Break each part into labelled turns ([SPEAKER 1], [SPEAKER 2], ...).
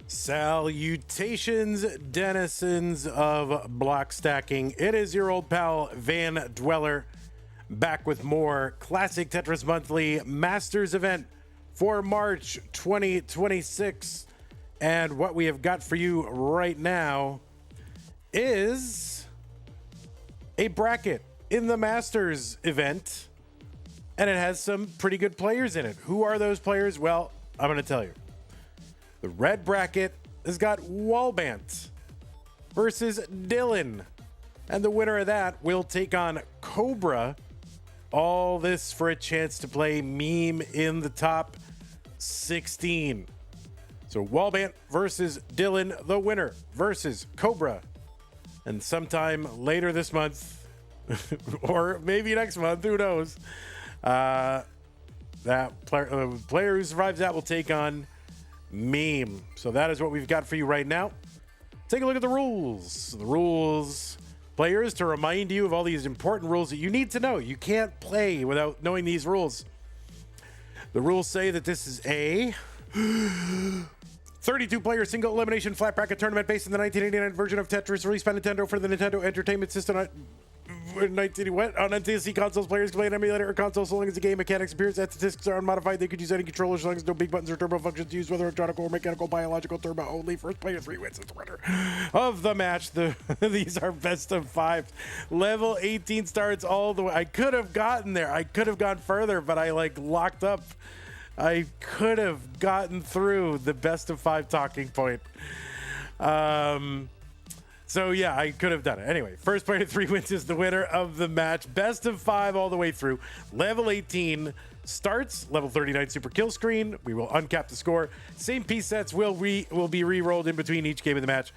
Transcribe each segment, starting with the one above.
[SPEAKER 1] Salutations, denizens of block stacking. It is your old pal Van Dweller back with more Classic Tetris Monthly Masters event for March 2026. And what we have got for you right now is a bracket in the Masters event, and it has some pretty good players in it. Who are those players? Well, I'm going to tell you. The red bracket has got Wallbant versus Dillan. And the winner of that will take on Cobra. All this for a chance to play meme in the top 16. So Walbant versus Dillan, the winner versus Cobra. And sometime later this month, or maybe next month, who knows, that player who survives that will take on Meme. So that is what we've got for you right now. Take a look at the rules. The rules, players, to remind you of all these important rules that you need to know. You can't play without knowing these rules. The rules say that this is a 32-player single elimination flat bracket tournament based on the 1989 version of Tetris released by Nintendo for the Nintendo Entertainment System. On NTSC consoles, players can play an emulator or console so long as the game mechanics appears and statistics are unmodified. They could use any controller as long as no big buttons or turbo functions used, whether electronic or mechanical, biological, turbo only. First player 3 wins as the winner of the match. These are best of 5. Level 18 starts all the way. I could have gotten there. I could have gone further, but I locked up. I could have gotten through the best of 5 talking point. So yeah, I could have done it. Anyway, first player to 3 wins is the winner of the match. Best of 5 all the way through. Level 18 starts. Level 39 super kill screen. We will uncap the score. Same piece sets will be re-rolled in between each game of the match.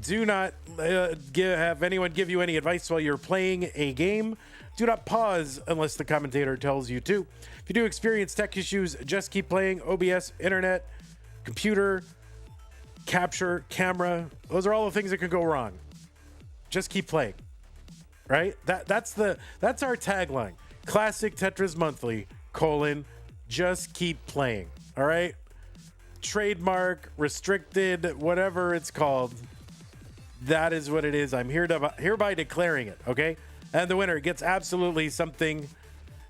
[SPEAKER 1] Do not have anyone give you any advice while you're playing a game. Do not pause unless the commentator tells you to. If you do experience tech issues, just keep playing. OBS, internet, computer, capture, camera, those are all the things that can go wrong. Just keep playing, right? That's our tagline. Classic Tetris Monthly, just keep playing, all right? Trademark, restricted, whatever it's called, that is what it is. I'm hereby declaring it, okay? And the winner gets absolutely something.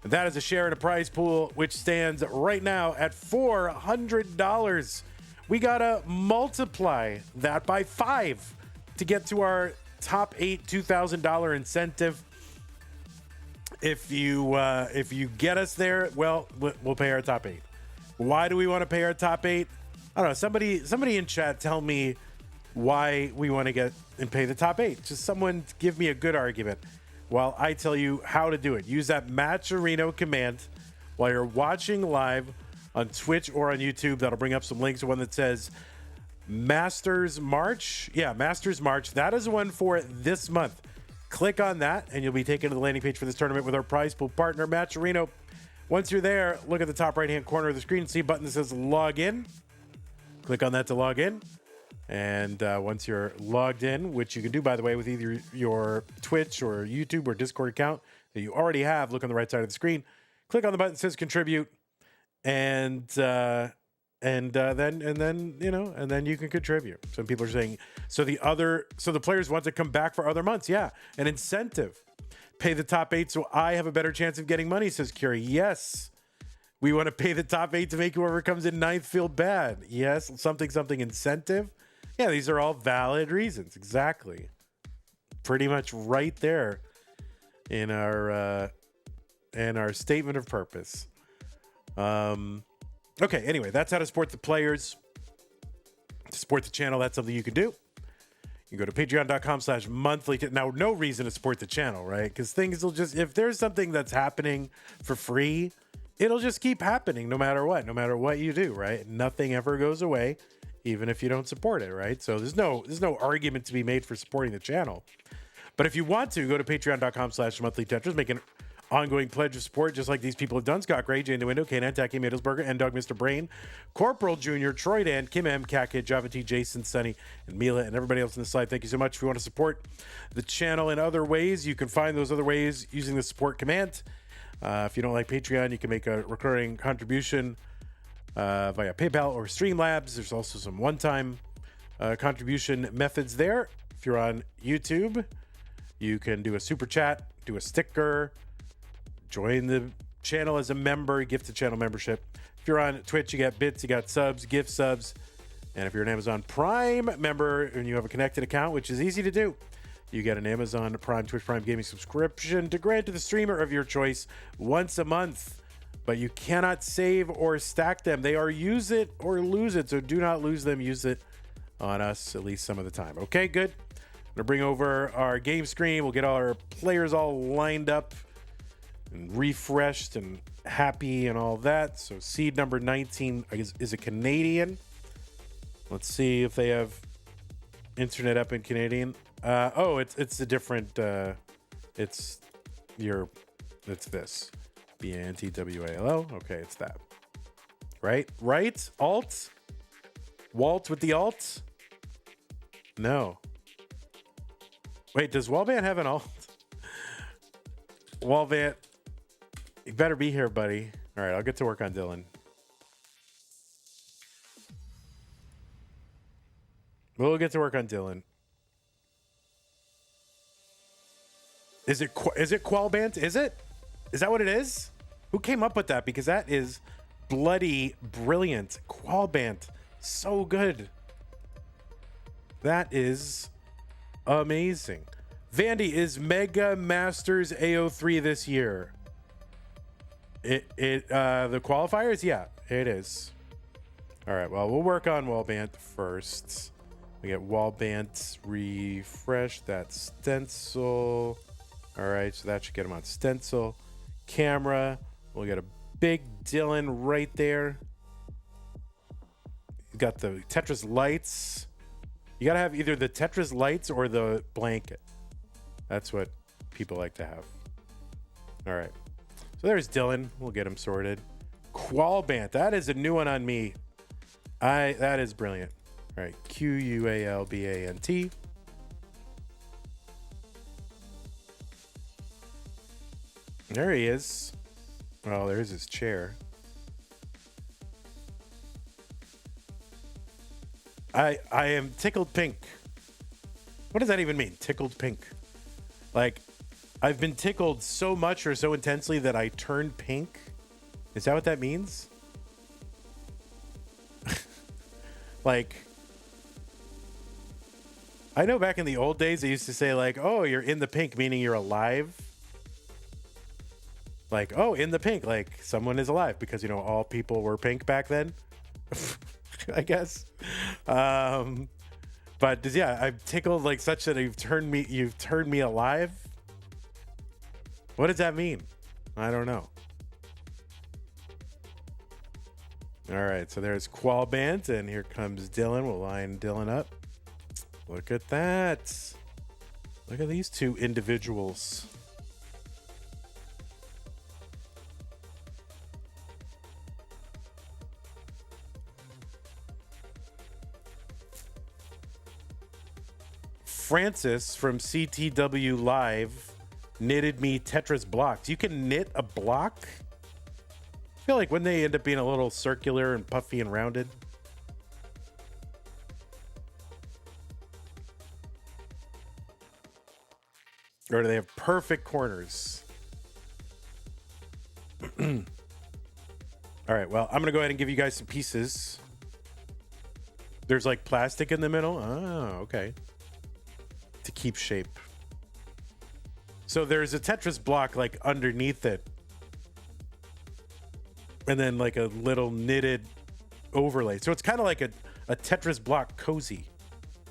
[SPEAKER 1] That is a share in a prize pool, which stands right now at $400. We gotta multiply that by 5 to get to our top 8 $2,000 incentive. If you get us there, well, we'll pay our top 8. Why do we want to pay our top 8? I don't know. Somebody in chat tell me why we want to get and pay the top 8. Just someone give me a good argument while I tell you how to do it. Use that Matcherino command while you're watching live on Twitch or on YouTube. That'll bring up some links. One that says Masters March. Yeah, Masters March. That is one for this month. Click on that and you'll be taken to the landing page for this tournament with our prize pool partner, Matcherino. Once you're there, look at the top right-hand corner of the screen. See a button that says log in. Click on that to log in. And once you're logged in, which you can do, by the way, with either your Twitch or YouTube or Discord account that you already have, look on the right side of the screen. Click on the button that says contribute. And then you can contribute. Some people are saying, so the players want to come back for other months. Yeah, an incentive. Pay the top 8 so I have a better chance of getting money, says Curie. Yes, we want to pay the top 8 to make whoever comes in 9th feel bad. Yes, something incentive. Yeah, these are all valid reasons. Exactly. Pretty much right there in our statement of purpose. Okay, anyway, that's how to support the players. To support the channel, that's something you can do. You can go to patreon.com/monthly. Now, no reason to support the channel, right? Because things will just, if there's something that's happening for free, it'll just keep happening no matter what you do, right? Nothing ever goes away, even if you don't support it, right? So there's no argument to be made for supporting the channel. But if you want to, go to patreon.com/monthly Tetris, make an ongoing pledge of support, just like these people have done. Scott Gray, Jane DeWindo, Kane Taki, Middlesberger, N-Dog, Mr. Brain, Corporal Jr., Troy Dan, Kim M, Cat Kid, Java T, Jason, Sunny, and Mila, and everybody else on the slide. Thank you so much. If you want to support the channel in other ways, you can find those other ways using the support command. If you don't like Patreon, you can make a recurring contribution via PayPal or Streamlabs. There's also some one-time contribution methods there. If you're on YouTube, you can do a super chat, do a sticker, join the channel as a member, gift the channel membership. If you're on Twitch, you got bits, you got subs, gift subs. And if you're an Amazon Prime member and you have a connected account, which is easy to do, you get an Amazon Prime, Twitch Prime gaming subscription to grant to the streamer of your choice once a month. But you cannot save or stack them. They are use it or lose it. So do not lose them. Use it on us at least some of the time. Okay, good. I'm going to bring over our game screen. We'll get all our players all lined up and refreshed and happy and all that. So seed number 19 is a Canadian. Let's see if they have internet up in Canadian. Oh, it's a different. It's this. BANTWALO. Okay, it's that. Right? Alt? Walt with the alt? No. Wait, does Walbant have an alt? Walbant, you better be here, buddy. All right, I'll get to work on Dillan. We'll get to work on Dillan. Is it Qualbant? Is it? Is that what it is? Who came up with that? Because that is bloody brilliant. Qualbant. So good. That is amazing. Vandy, is Mega Masters AO3 this year? The qualifiers? Yeah, it is. All right, well, we'll work on Wallbant first. We get Wallbant refresh, that stencil. All right, so that should get him on stencil. Camera, we'll get a big Dillan right there. You got the Tetris lights. You gotta have either the Tetris lights or the blanket. That's what people like to have. All right, so there's Dillan. We'll get him sorted. Qualbant, that is a new one on me. That is brilliant. All right, Qualbant. There he is. Oh, there's his chair. I am tickled pink. What does that even mean? Tickled pink. Like, I've been tickled so much or so intensely that I turned pink. Is that what that means? Like, I know back in the old days they used to say like, oh, you're in the pink, meaning you're alive. Like, oh, in the pink, like someone is alive because, you know, all people were pink back then. I guess. But yeah, I'm tickled like such that you've turned me alive. What does that mean? I don't know. All right, so there's Qualbant, and here comes Dillan. We'll line Dillan up. Look at that. Look at these two individuals. Francis from CTW Live knitted me Tetris blocks. You can knit a block? I feel like when they end up being a little circular and puffy and rounded. Or do they have perfect corners? All right, well, I'm going to go ahead and give you guys some pieces. There's like plastic in the middle. Oh, okay. To keep shape. So there's a Tetris block like underneath it. And then like a little knitted overlay. So it's kind of like a Tetris block cozy.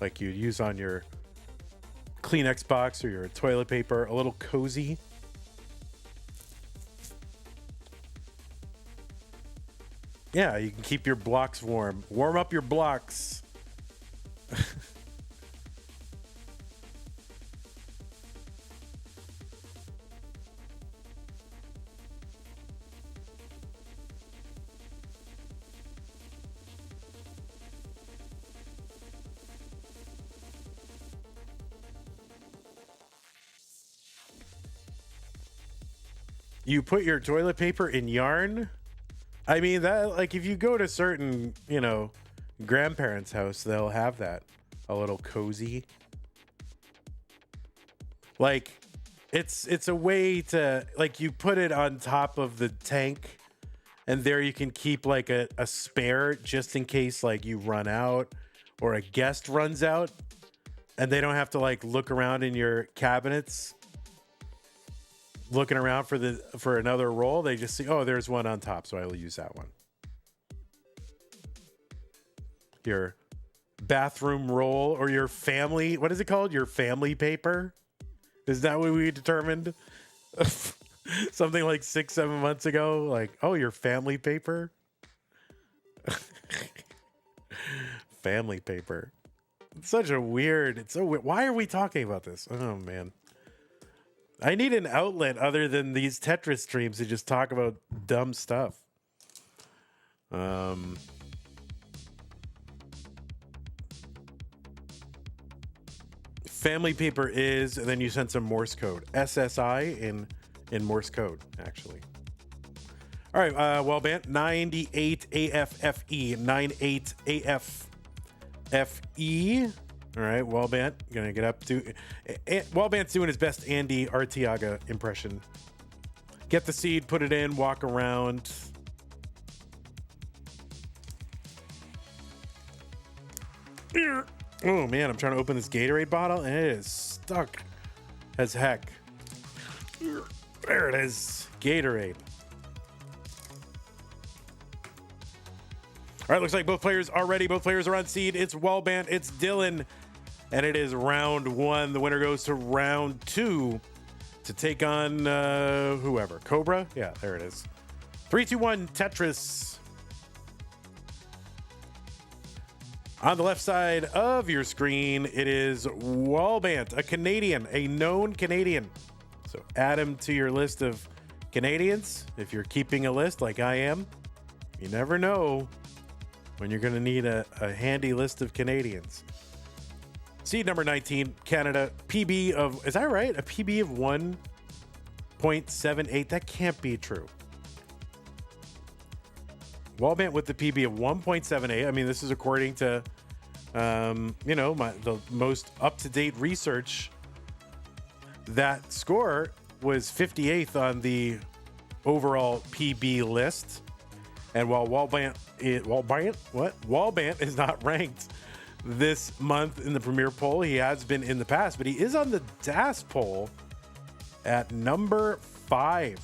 [SPEAKER 1] Like you'd use on your Kleenex box or your toilet paper. A little cozy. Yeah, you can keep your blocks warm. Warm up your blocks. You put your toilet paper in yarn? I mean, that, like, if you go to certain, you know, grandparents' house, they'll have that. a little cozy. Like, it's a way to, like, you put it on top of the tank, and there you can keep like a spare just in case like you run out or a guest runs out, and they don't have to like look around in your cabinets looking around for another roll. They just see, oh, there's one on top, so I'll use that one. Your bathroom roll, or your family, what is it called? Your family paper? Is that what we determined? Something like 6-7 months ago. Like, oh, your family paper? Family paper. It's such a weird, it's so weird. Why are we talking about this? Oh, man. I need an outlet other than these Tetris streams to just talk about dumb stuff. Family paper is, and then you send some Morse code. SSI in Morse code, actually. All right, Walbant, 98 AFFE, 98 AFFE. All right, Wallbant, gonna get up to... Wallbant's doing his best Andy Arteaga impression. Get the seed, put it in, walk around. Oh, man, I'm trying to open this Gatorade bottle, and it is stuck as heck. There it is, Gatorade. All right, looks like both players are ready. Both players are on seed. It's Wallbant, it's Dillan, and it is round one. The winner goes to round two to take on whoever. Cobra? Yeah, there it is. 3, 2, 1, Tetris. On the left side of your screen, it is Wallbant, a Canadian, a known Canadian. So add him to your list of Canadians. If you're keeping a list like I am, you never know when you're going to need a handy list of Canadians. Seed number 19, Canada, PB of, is that right? A PB of 1.78? That can't be true. Walbant with the PB of 1.78. I mean, this is according to, you know, the most up-to-date research. That score was 58th on the overall PB list. And while Walbant is not ranked this month in the Premier poll, he has been in the past, but he is on the DAS poll at number 5.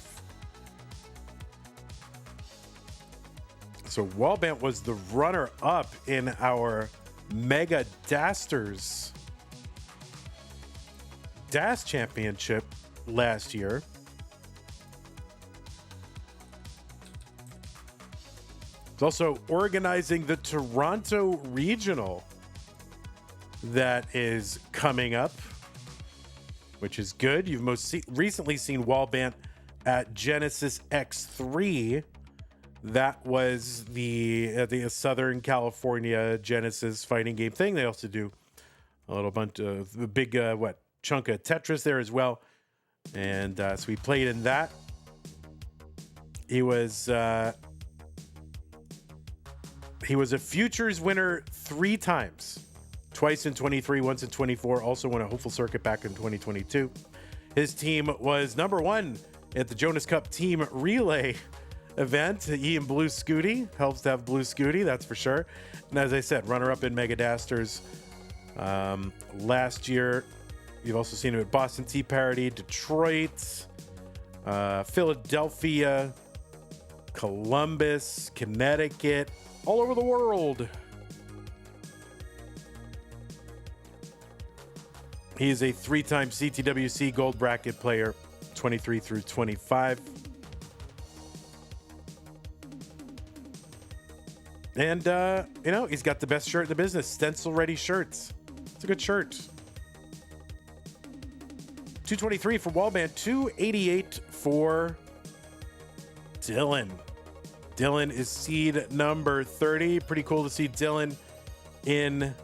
[SPEAKER 1] So Walbant was the runner-up in our Mega Dasters DAS Championship last year. It's also organizing the Toronto Regional that is coming up, which is good. You've most recently seen Walbant at Genesis X3. That was the Southern California Genesis fighting game thing. They also do a little bunch of a big chunk of Tetris there as well, and so we played in that. He was a futures winner 3 times, twice in 23, once in 24. Also won a hopeful circuit back in 2022. His team was number 1 at the Jonas Cup Team Relay event. He and Blue Scooty, helps to have Blue Scooty, that's for sure. And as I said, runner-up in Mega Dasters last year. You've also seen him at Boston Tea Party, Detroit, Philadelphia, Columbus, Connecticut, all over the world. He is a 3-time CTWC Gold Bracket player, 23 through 25. And, you know, he's got the best shirt in the business, Stencil Ready Shirts. It's a good shirt. 223 for Walbant, 288 for Dillan. Dillan is seed number 30. Pretty cool to see Dillan in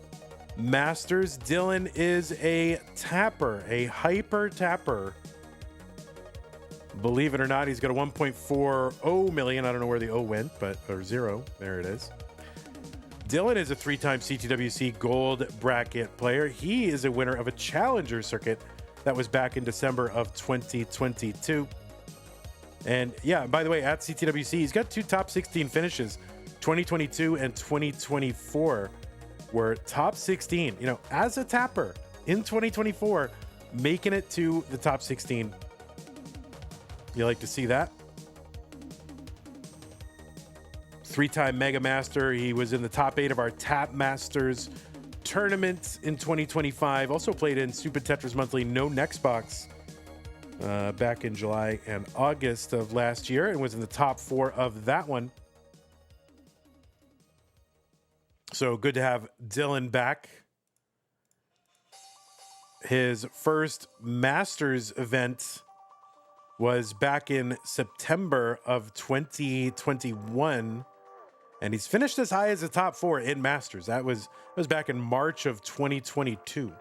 [SPEAKER 1] Masters. Dillan is a tapper, a hyper tapper. Believe it or not, he's got a 1.40 million. I don't know where the O went, but, or 0. There it is. Dillan is a 3-time CTWC Gold Bracket player. He is a winner of a Challenger circuit that was back in December of 2022. And yeah, by the way, at CTWC, he's got 2 top 16 finishes. 2022 and 2024 were top 16. You know, as a tapper in 2024, making it to the top 16. You like to see that? 3-time Mega Master. He was in the top 8 of our Tap Masters tournament in 2025. Also played in Super Tetris Monthly No Next Box back in July and August of last year, and was in the top 4 of that one. So good to have Dillan back. His first Masters event was back in September of 2021, and he's finished as high as the top 4 in Masters. That was back in March of 2022.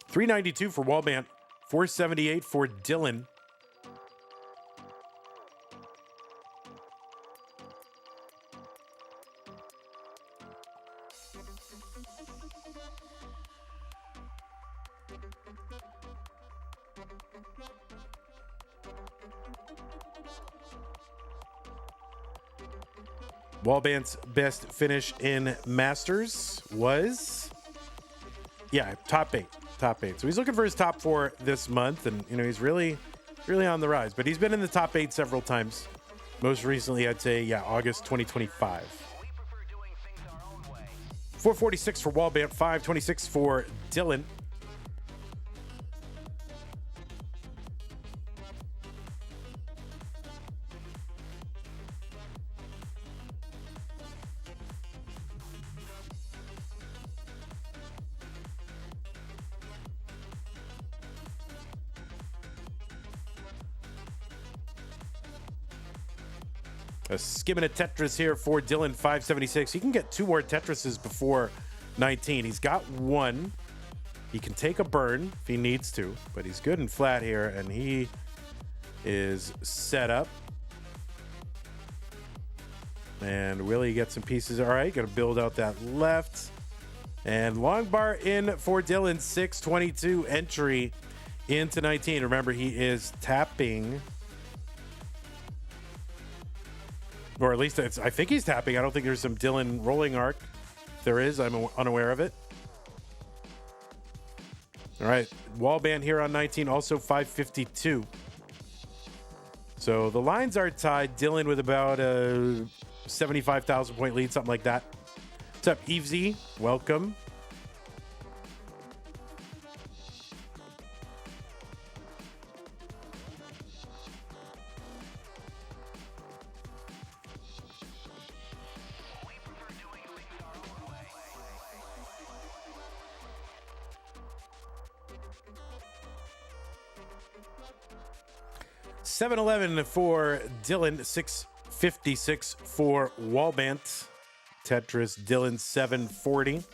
[SPEAKER 1] 392 for Wallbant, 478 for Dillan. Wallbant's best finish in Masters was, top eight. So he's looking for his top 4 this month, and you know he's really on the rise. But he's been in the top 8 several times. Most recently, I'd say, August 2025. 446 for Wallbant, 526 for Dillan. A skimming a Tetris here for Dillan, 576. He can get 2 more Tetrises before 19. He's got 1. He can take a burn if he needs to, but he's good and flat here, and he is set up. And will he get some pieces? All right, gonna build out that left. And long bar in for Dillan, 622 entry into 19. Remember, he is tapping. Or at least I think he's tapping. I don't think there's some Dillan rolling arc. If there is, I'm unaware of it. All right, Wallbant here on 19, also 552. So the lines are tied. Dillan with about a 75,000 point lead, something like that. What's up, Evesy? Welcome. $711 for Dillan, $656 for Walbant. Tetris, Dillan, $740.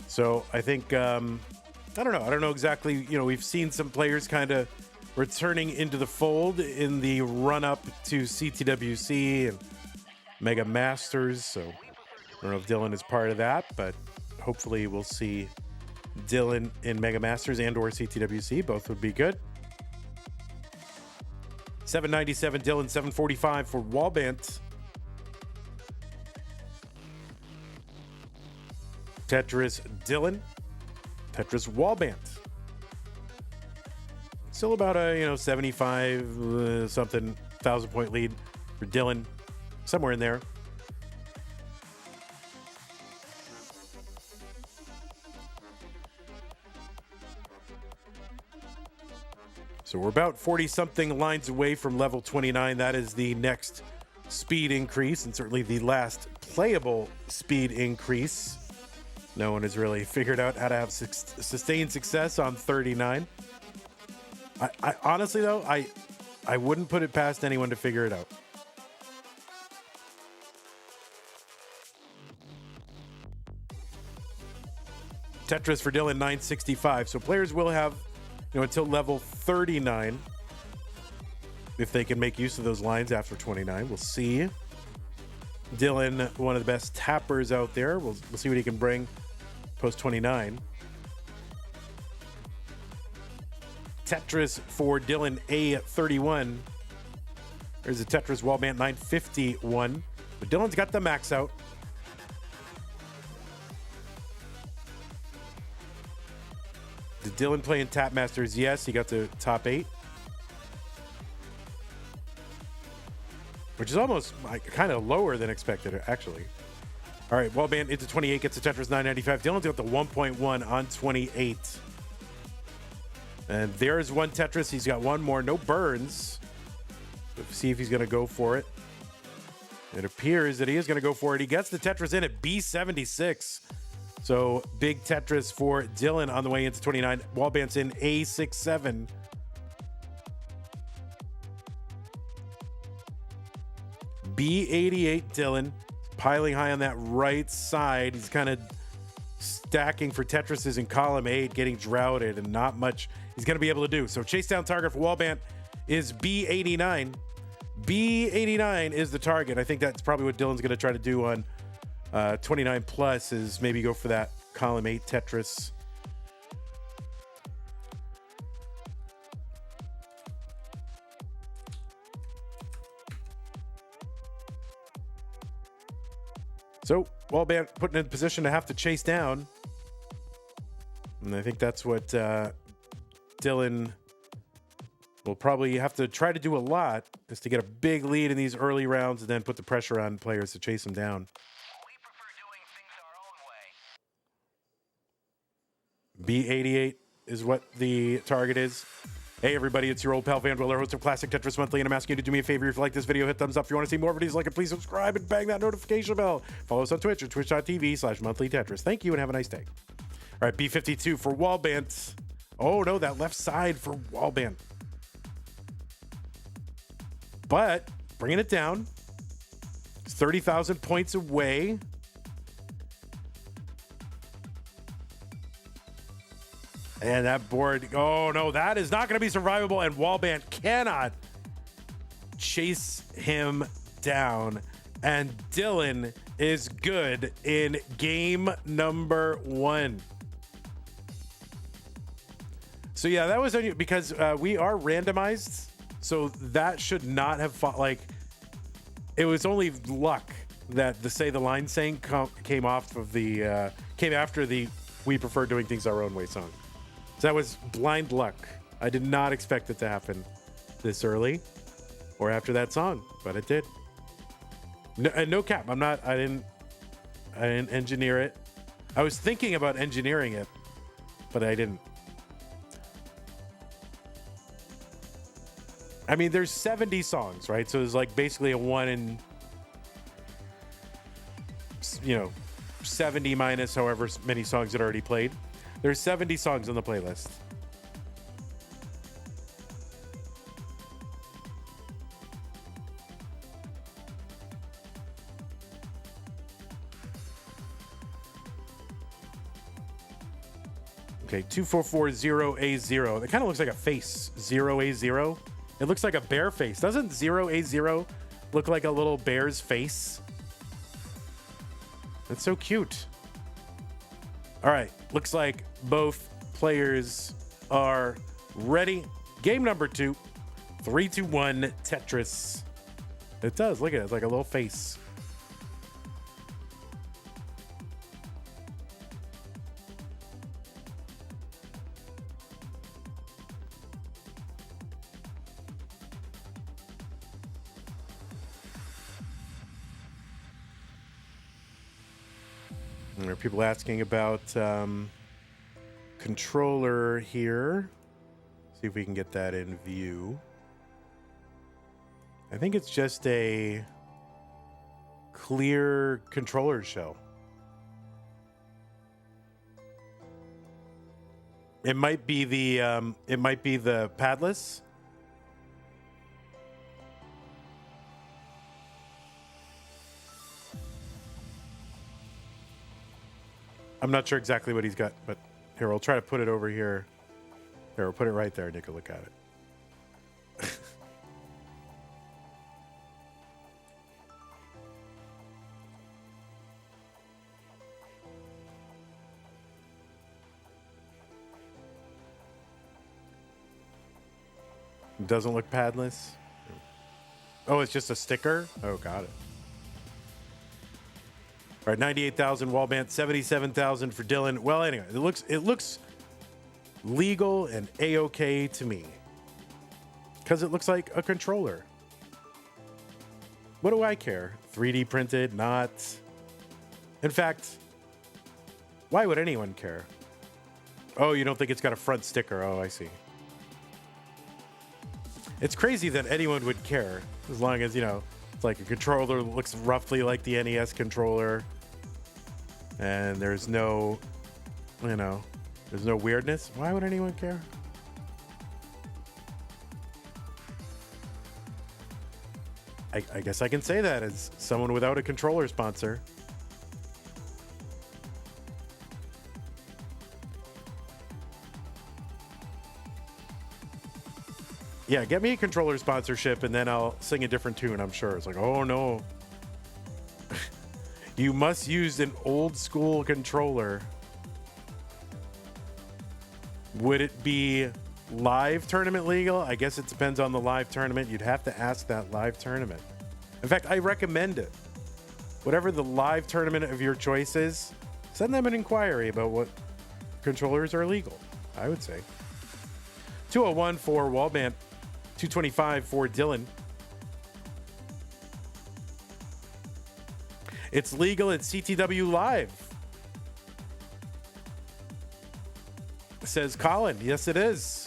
[SPEAKER 1] So I think, I don't know exactly. You know, we've seen some players kind of returning into the fold in the run up to CTWC and Mega Masters. So I don't know if Dillan is part of that, but hopefully we'll see Dillan in Mega Masters and or CTWC. Both would be good. 797 Dillan, 745 for Walbant. Tetris Dillan, Tetris Walbant. Still about a 75 something thousand point lead for Dillan, somewhere in there. So we're about 40-something lines away from level 29. That is the next speed increase, and certainly the last playable speed increase. No one has really figured out how to have sustained success on 39. I honestly, though, I wouldn't put it past anyone to figure it out. Tetris for Dillan, 965. So players will have until level 39 if they can make use of those lines after 29. We'll see. Dillan, one of the best tappers out there. We'll see what he can bring post 29. Tetris for Dillan, A31. There's a Tetris Wallbant 951. But Dillan's got the max out. Did Dillan play in Tap Masters? Yes, he got to top 8. Which is almost kind of lower than expected, actually. All right, Walbant into 28, gets a Tetris 995. Dillan's got the 1.1 on 28. And there's one Tetris. He's got one more. No burns. Let's see if he's going to go for it. It appears that he is going to go for it. He gets the Tetris in at B76. So big Tetris for Dillan on the way into 29. Walbant's in A67. B88 Dillan. Piling high on that right side. He's kind of stacking for Tetrises in column 8, getting droughted, and not much he's going to be able to do. So chase down target for Wallbant is B89. B89 is the target. I think that's probably what Dillan's going to try to do on 29 plus, is maybe go for that column 8 Tetris. So Walbant put in a position to have to chase down. And I think that's what Dillan will probably have to try to do a lot, is to get a big lead in these early rounds and then put the pressure on players to chase them down.
[SPEAKER 2] We prefer doing things our own way.
[SPEAKER 1] B88 is what the target is. Hey everybody, it's your old pal Van Dweller, host of Classic Tetris Monthly, and I'm asking you to do me a favor. If you like this video, hit thumbs up. If you want to see more videos like it, please subscribe and bang that notification bell. Follow us on Twitch at twitch.tv/monthlytetris. Thank you and have a nice day. All right, B52 for Walbant. Oh no, that left side for Walbant. But bringing it down. It's 30,000 points away. And that board, oh no, that is not going to be survivable, and Walbant cannot chase him down. And Dillan is good in game number 1. So yeah, that was because we are randomized, so that should not have fought. Like, it was only luck that the line saying came off of the came after the "We prefer doing things our own way" song. So that was blind luck. I did not expect it to happen this early or after that song, but it did. No cap. I didn't engineer it. I was thinking about engineering it, but I didn't. I mean, there's 70 songs, right? So there's like basically a 1 in, 70 minus however many songs it already played. There's 70 songs on the playlist. Okay, 2440A0. That kind of looks like a face. 0A0. It looks like a bear face. Doesn't 0A0 look like a little bear's face? That's so cute. All right, looks like both players are ready. Game number 2, 3, 2, 1, Tetris. It does, look at it, it's like a little face. There are people asking about controller here. See if we can get that in view. I think it's just a clear controller shell. It might be the padless. I'm not sure exactly what he's got, but here, we'll try to put it over here. Here, we'll put it right there. Take a look at it. It doesn't look padless. Oh, it's just a sticker? Oh, got it. All right, 98,000 Wallbant, 77,000 for Dillan. Well, anyway, it looks legal and A-okay to me. Because it looks like a controller. What do I care? 3D printed, not. In fact, why would anyone care? Oh, you don't think it's got a front sticker? Oh, I see. It's crazy that anyone would care, as long as, you know, it's like a controller that looks roughly like the NES controller. And there's no, you know, there's no weirdness. Why would anyone care? I guess I can say that as someone without a controller sponsor. Yeah, get me a controller sponsorship and then I'll sing a different tune, I'm sure. It's like, oh no. You must use an old school controller. Would it be live tournament legal? I guess it depends on the live tournament. You'd have to ask that live tournament. In fact, I recommend it. Whatever the live tournament of your choice is, send them an inquiry about what controllers are legal, I would say. 201 for Walbant, 225 for Dillan. It's legal at CTW Live, says Colin. Yes, it is.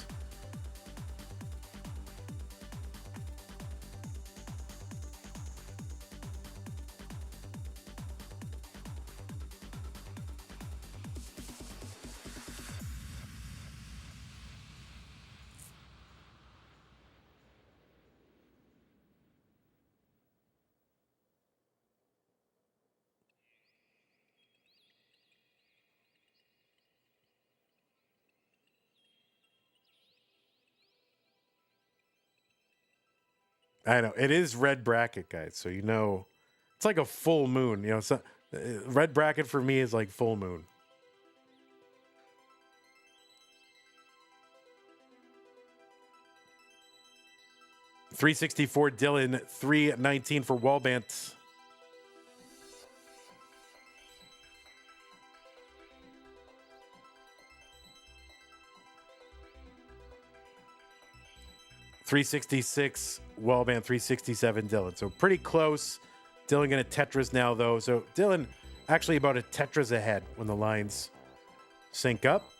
[SPEAKER 1] I know it is red bracket, guys. So you know, it's like a full moon. You know, so, red bracket for me is like full moon. $364 Dillan, $319 for Walbant. $366 Wallbant, $367 Dillan. So pretty close. Dillan gonna Tetris now though. So Dillan actually about a Tetris ahead when the lines sync up.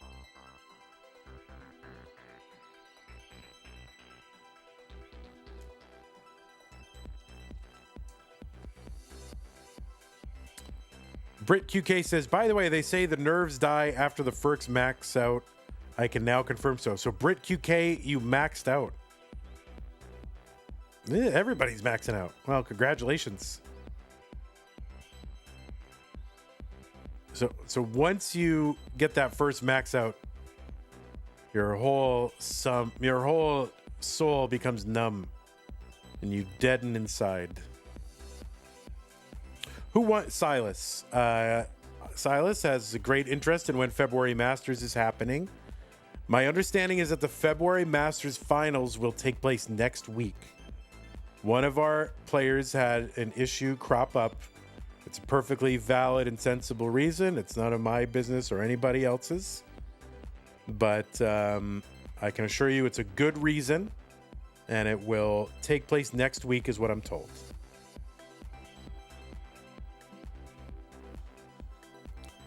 [SPEAKER 1] Brit QK says, by the way, they say the nerves die after the Ferks max out. I can now confirm so. So Brit QK, you maxed out. Yeah, everybody's maxing out. Well, congratulations. So once you get that first max out, your whole soul becomes numb and you deaden inside. Who wants Silas? Silas has a great interest in when February Masters is happening. My understanding is that the February Masters finals will take place next week. One of our players had an issue crop up. It's a perfectly valid and sensible reason. It's none of my business or anybody else's. But I can assure you it's a good reason. And it will take place next week is what I'm told.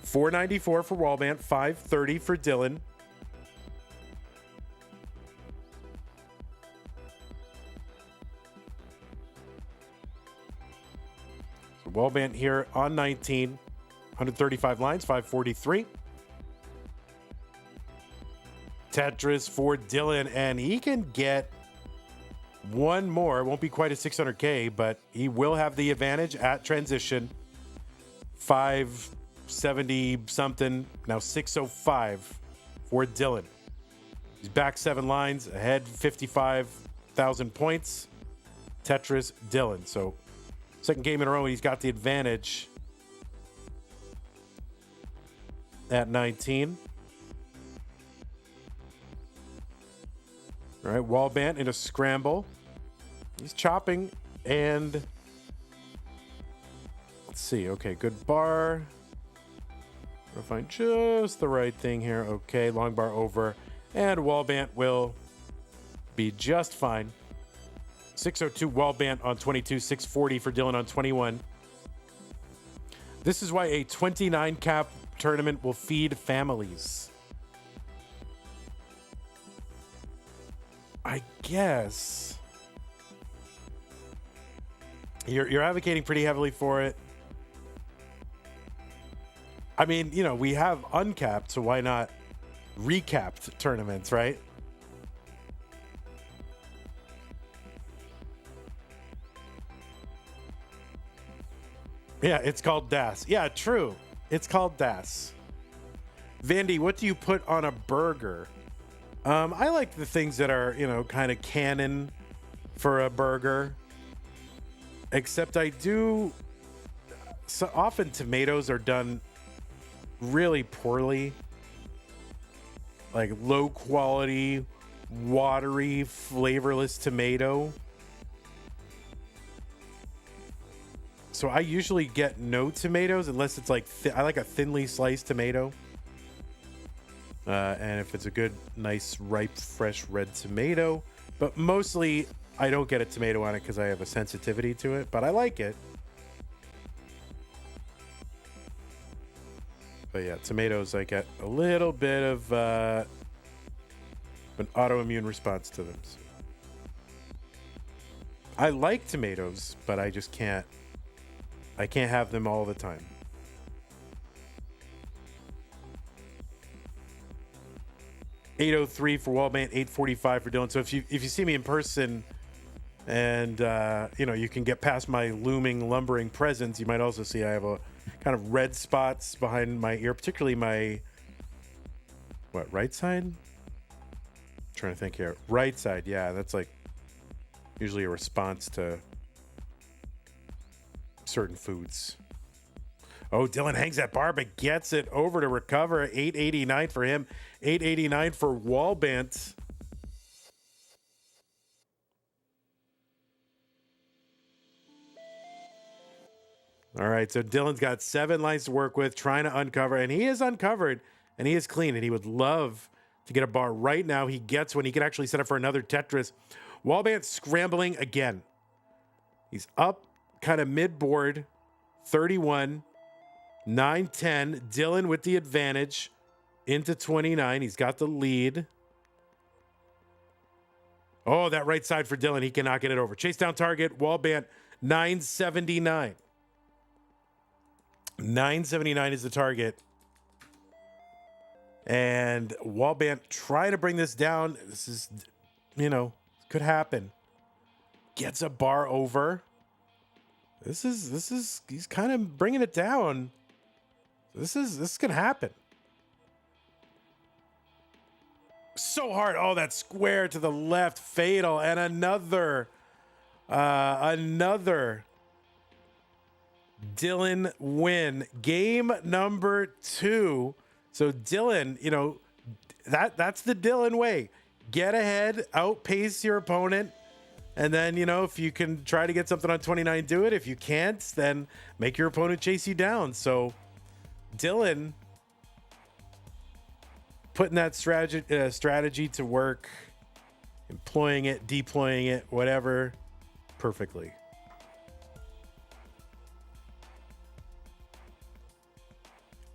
[SPEAKER 1] $494 for Wallbant, $530 for Dillan. So Wallbant here on 19, 135 lines, 543. Tetris for Dillan, and he can get one more. It won't be quite a 600K, but he will have the advantage at transition. 570 something, now 605 for Dillan. He's back 7 lines, ahead 55,000 points. Tetris, Dillan. So second game in a row, he's got the advantage at 19. All right, Wallbant in a scramble. He's chopping and let's see. Okay, good bar. We'll find just the right thing here. Okay, long bar over. And Wallbant will be just fine. 602 Wallbant on 22, 640 for Dillan on 21. This is why a 29 cap tournament will feed families. I guess you're advocating pretty heavily for it. I mean, you know, we have uncapped, so why not recapped tournaments, right? Yeah, it's called DAS. Yeah, true. It's called DAS. Vandy, what do you put on a burger? I like the things that are, you know, kind of canon for a burger. Except I do... So often tomatoes are done really poorly. Like low quality, watery, flavorless tomato. So I usually get no tomatoes unless it's like I like a thinly sliced tomato. And if it's a good, nice, ripe, fresh red tomato. But mostly I don't get a tomato on it because I have a sensitivity to it. But I like it. But yeah, tomatoes, I get a little bit of an autoimmune response to them. So I like tomatoes, but I just can't. I can't have them all the time. $803 for Wallbant, $845 for Dillan. So if you see me in person and you know, you can get past my looming lumbering presence, you might also see I have a kind of red spots behind my ear, particularly my right side? I'm trying to think here. Right side, yeah, that's like usually a response to certain foods. Oh, Dillan hangs that bar but gets it over to recover. 889 for him. 889 for Walbant. All right, so Dillan's got 7 lines to work with, trying to uncover, and he is uncovered, and he is clean, and he would love to get a bar right now. He gets one. He can actually set up for another Tetris. Wallbant scrambling again. He's up kind of mid-board, 31, 9-10. Dillan with the advantage into 29. He's got the lead. Oh, that right side for Dillan. He cannot get it over. Chase down target. Wallbant, 979. 979 is the target. And Walbant trying to bring this down. This is, you know, could happen. Gets a bar over. This is he's kind of bringing it down. This could happen. So hard. Oh, that square to the left, fatal, and another Dillan win. Game number 2. So Dillan, you know, that's the Dillan way. Get ahead, outpace your opponent, and then, you know, if you can try to get something on 29, do it. If you can't, then make your opponent chase you down. So Dillan putting that strategy to work, employing it, deploying it, whatever, perfectly.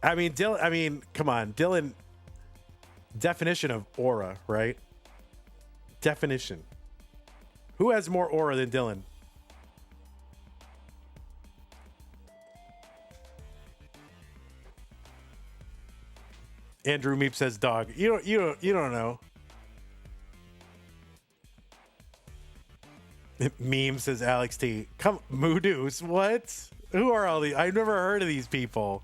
[SPEAKER 1] I mean, come on, Dillan, definition of aura, right? Definition. Who has more aura than Dillan? Andrew Meep says dog. You don't know. Meme says Alex T. Come, Moodoos. What? Who are all these? I've never heard of these people.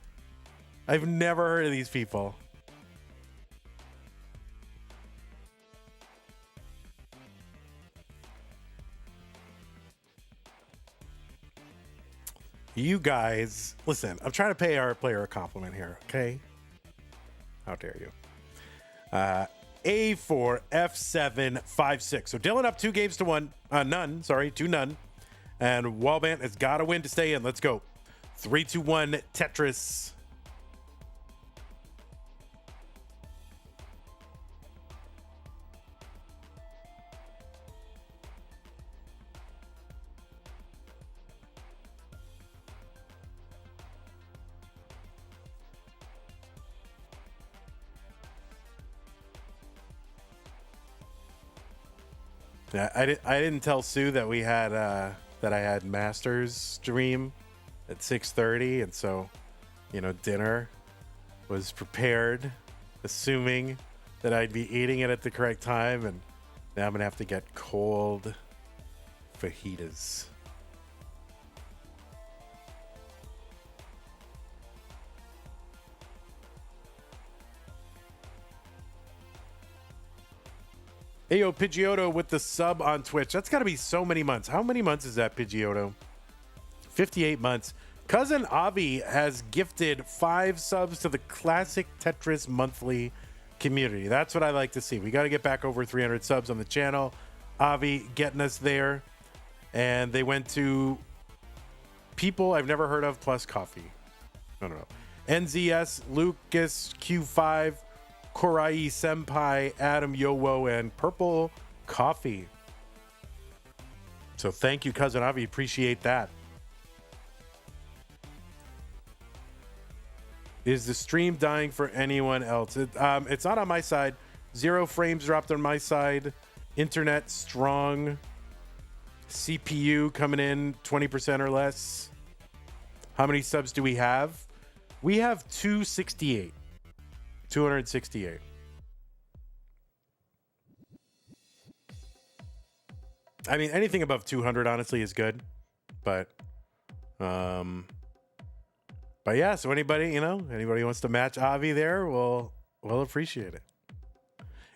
[SPEAKER 1] I've never heard of these people. You guys, listen, I'm trying to pay our player a compliment here, okay? How dare you? A4, F7, 5-6. So Dillan up 2 games to 1. None. Sorry, 2-0. And Walbant has got to win to stay in. Let's go. 3-2-1 Tetris. Yeah, I didn't tell Sue that we had that I had Masters stream at 6:30, and so, you know, dinner was prepared, assuming that I'd be eating it at the correct time, and now I'm gonna have to get cold fajitas. Hey, yo, Pidgeotto with the sub on Twitch. That's got to be so many months. How many months is that, Pidgeotto? 58 months. Cousin Avi has gifted 5 subs to the Classic Tetris monthly community. That's what I like to see. We got to get back over 300 subs on the channel. Avi getting us there. And they went to people I've never heard of plus coffee. No. NZS, Lucas, Q5, Korai Senpai, Adam Yowo, and Purple Coffee. So thank you, Cousin Avi. Appreciate that. Is the stream dying for anyone else? It's not on my side. 0 frames dropped on my side. Internet strong. CPU coming in 20% or less. How many subs do we have? We have 268. 268. I mean, anything above 200 honestly is good, but yeah. So anybody wants to match Avi there, we'll appreciate it.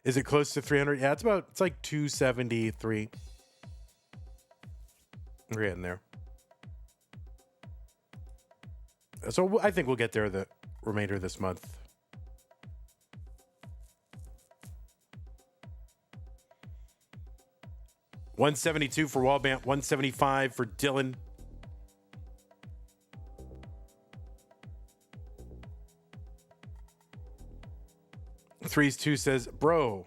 [SPEAKER 1] Is it close to 300? Yeah, it's like 273. We're getting there. So I think we'll get there the remainder of this month. $172 for Walbant, $175 for Dillan. Threes2 says, bro,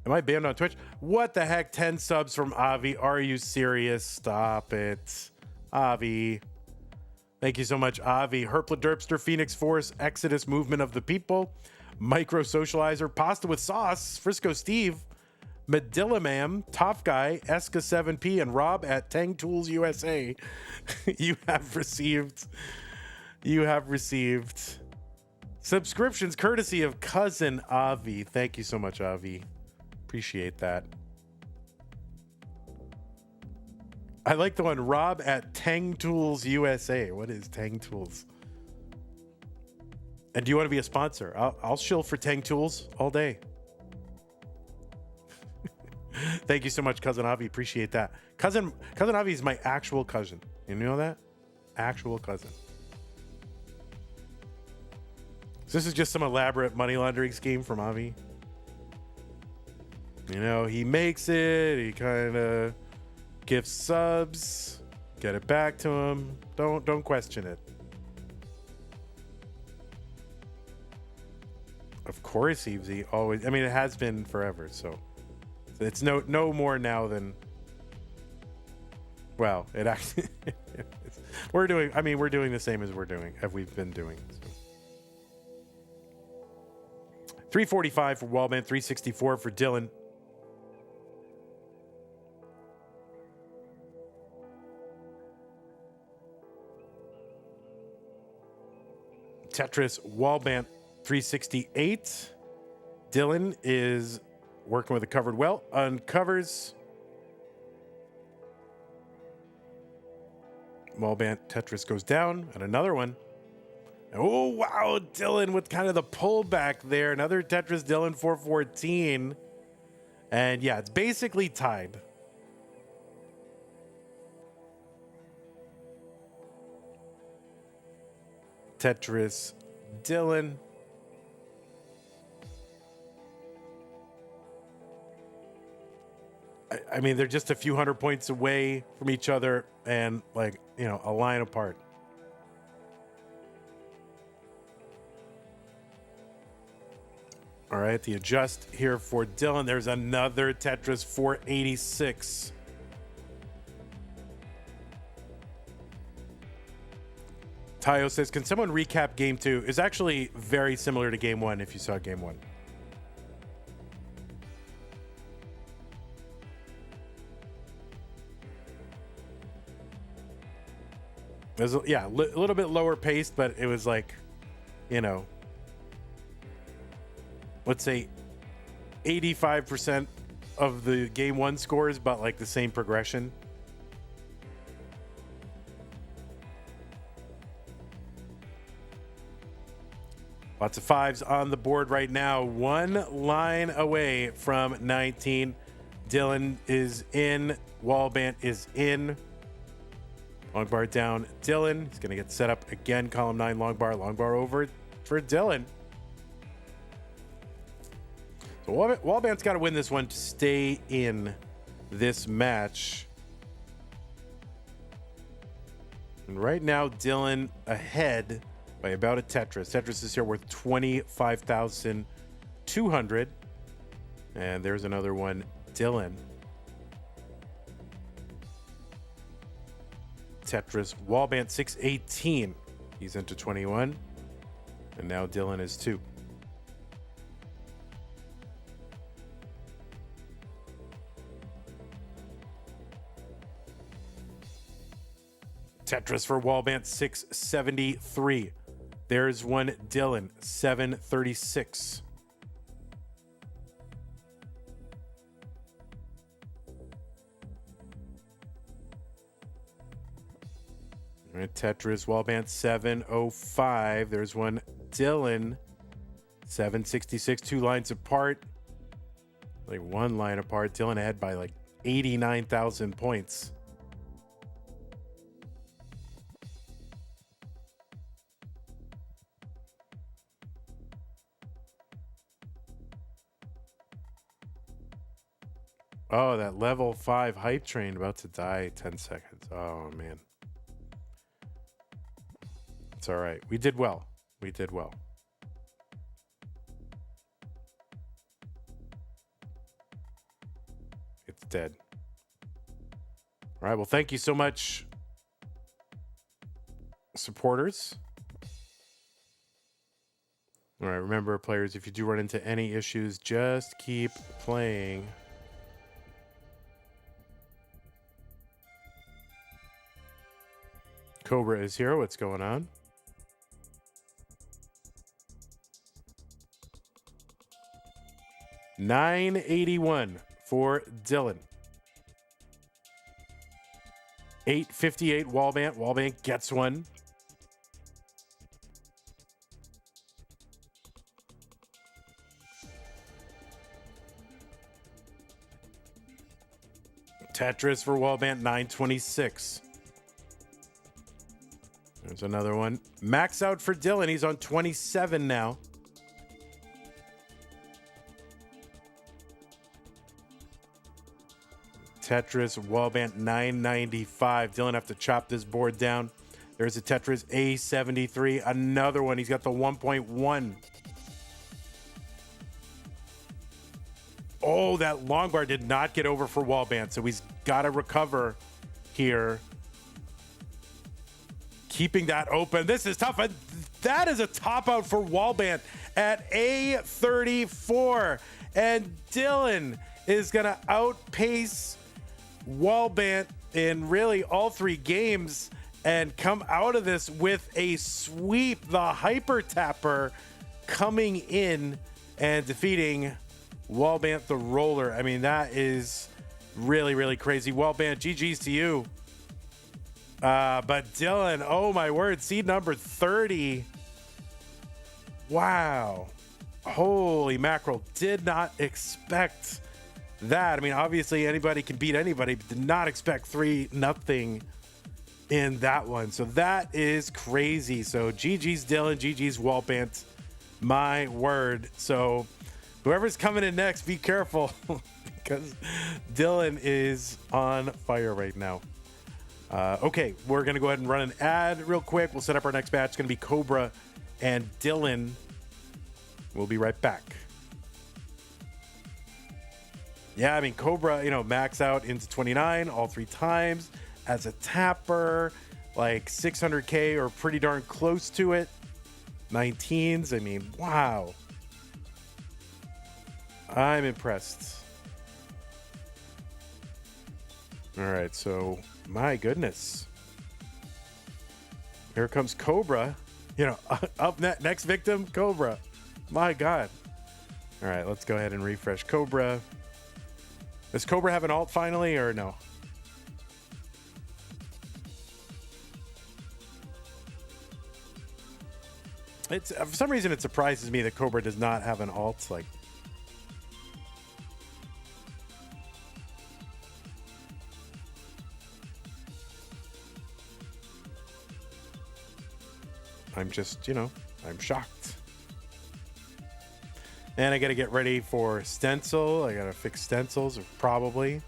[SPEAKER 1] am I banned on Twitch? What the heck? 10 subs from Avi. Are you serious? Stop it. Avi. Thank you so much, Avi. Herpla Derpster, Phoenix Force, Exodus Movement of the People, Micro Socializer, Pasta with Sauce, Frisco Steve, Medillamam, Top Guy, Eska 7P, and Rob at Tang Tools USA. You have received subscriptions courtesy of Cousin Avi. Thank you so much, Avi. Appreciate that. I like the one, Rob at Tang Tools USA. What is Tang Tools? And do you want to be a sponsor? I'll shill for Tang Tools all day. Thank you so much, Cousin Avi. Appreciate that. Cousin Avi is my actual cousin. You know that? Actual cousin. So this is just some elaborate money laundering scheme from Avi. You know, he makes it. He kind of gives subs. Get it back to him. Don't question it. Of course, he always. I mean, it has been forever. So it's no more now than. Well, it actually. we're doing the same as we've been doing. So. 345 for Walbant, 364 for Dillan. Tetris Wallbant 368. Dillan is working with a covered well. Uncovers. Wallbant Tetris goes down. And another one. Oh, wow. Dillan with kind of the pullback there. Another Tetris Dillan 414. And yeah, it's basically tied. Tetris Dillan. I mean, they're just a few hundred points away from each other and, like, you know, a line apart. All right, the adjust here for Dillan. There's another Tetris 486. Tayo says, can someone recap game 2? It's actually very similar to game 1 if you saw game 1. It was, yeah, a little bit lower paced, but it was like, you know, let's say 85% of the game 1 scores, but like the same progression. Lots of 5s on the board right now. One line away from 19. Dillan is in. Walbant is in. Long bar down. Dillan. He's going to get set up again. Column 9, long bar. Long bar over for Dillan. So Walbant's got to win this one to stay in this match. And right now, Dillan ahead by about a Tetris. Tetris is here worth 25,200. And there's another one, Dillan. Tetris, Wallbant 618. He's into 21. And now Dillan is 2. Tetris for Wallbant 673. There's one Dillan 736. All right, Tetris Wallbant 705. There's one Dillan 766. 2 lines apart. Like 1 line apart. Dillan ahead by like 89,000 points. Oh, that level 5 hype train about to die 10 seconds. Oh, man. It's all right. We did well. We did well. It's dead. All right. Well, thank you so much, supporters. All right. Remember, players, if you do run into any issues, just keep playing. Cobra is here. What's going on? $981 for Dillan. $858 Walbant. Walbant gets one. Tetris for Walbant, $926. There's another one. Max out for Dillan. He's on 27 now. Tetris Wallbant 995. Dillan have to chop this board down. There's a Tetris A73. Another one. He's got the 1.1. Oh, that long bar did not get over for Wallbant, so he's got to recover here. Keeping that open. This is tough. That is a top out for Wallbant at A34. And Dillan is going to outpace Wallbant in really all 3 games and come out of this with a sweep. The Hyper Tapper coming in and defeating Wallbant the Roller. I mean, that is really, really crazy. Wallbant, GG's to you. But Dillan, oh my word, seed number 30. Wow. Holy mackerel. Did not expect that. I mean, obviously anybody can beat anybody, but did not expect 3-0 in that one. So that is crazy. So GG's Dillan, GG's Walbant. My word. So whoever's coming in next, be careful because Dillan is on fire right now. Okay, we're going to go ahead and run an ad real quick. We'll set up our next match. It's going to be Cobra and Dillan. We'll be right back. Yeah, I mean, Cobra, you know, max out into 29 all 3 times as a tapper, like 600K or pretty darn close to it. 19s, I mean, wow. I'm impressed. All right, so my goodness. Here comes Cobra. You know, next victim, Cobra. My God. All right, let's go ahead and refresh Cobra. Does Cobra have an alt finally or no? It's for some reason it surprises me that Cobra does not have an alt. Like, I'm just, you know, I'm shocked. And I got to get ready for stencil. I got to fix stencils, probably.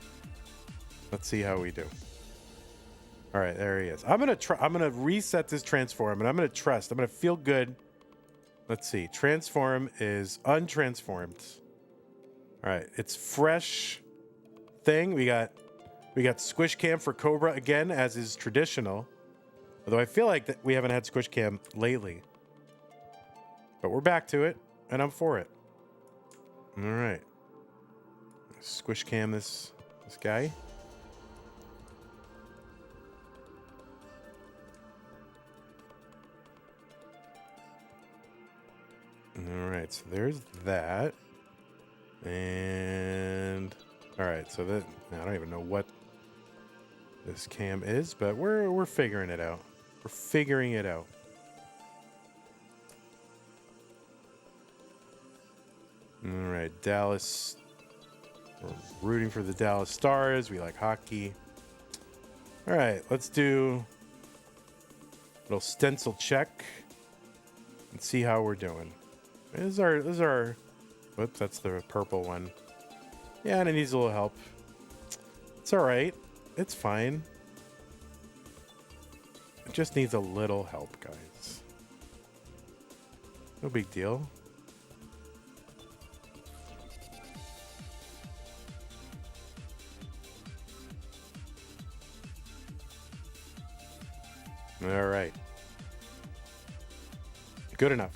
[SPEAKER 1] Let's see how we do. All right, there he is. I'm gonna reset this transform, and I'm gonna trust. I'm gonna feel good. Let's see. Transform is untransformed. All right, it's fresh thing. We got squish cam for Cobra again, as is traditional. Although I feel like that we haven't had squish cam lately. But we're back to it, and I'm for it. All right. Squish cam this guy. All right, so there's that. And all right, so that I don't even know what this cam is, but we're figuring it out. We're figuring it out. All right, Dallas. We're rooting for the Dallas Stars. We like hockey. All right, let's do a little stencil check and see how we're doing. This is our. Whoops, that's the purple one. Yeah, and it needs a little help. It's all right. It's fine. It just needs a little help, guys. No big deal. All right. Good enough.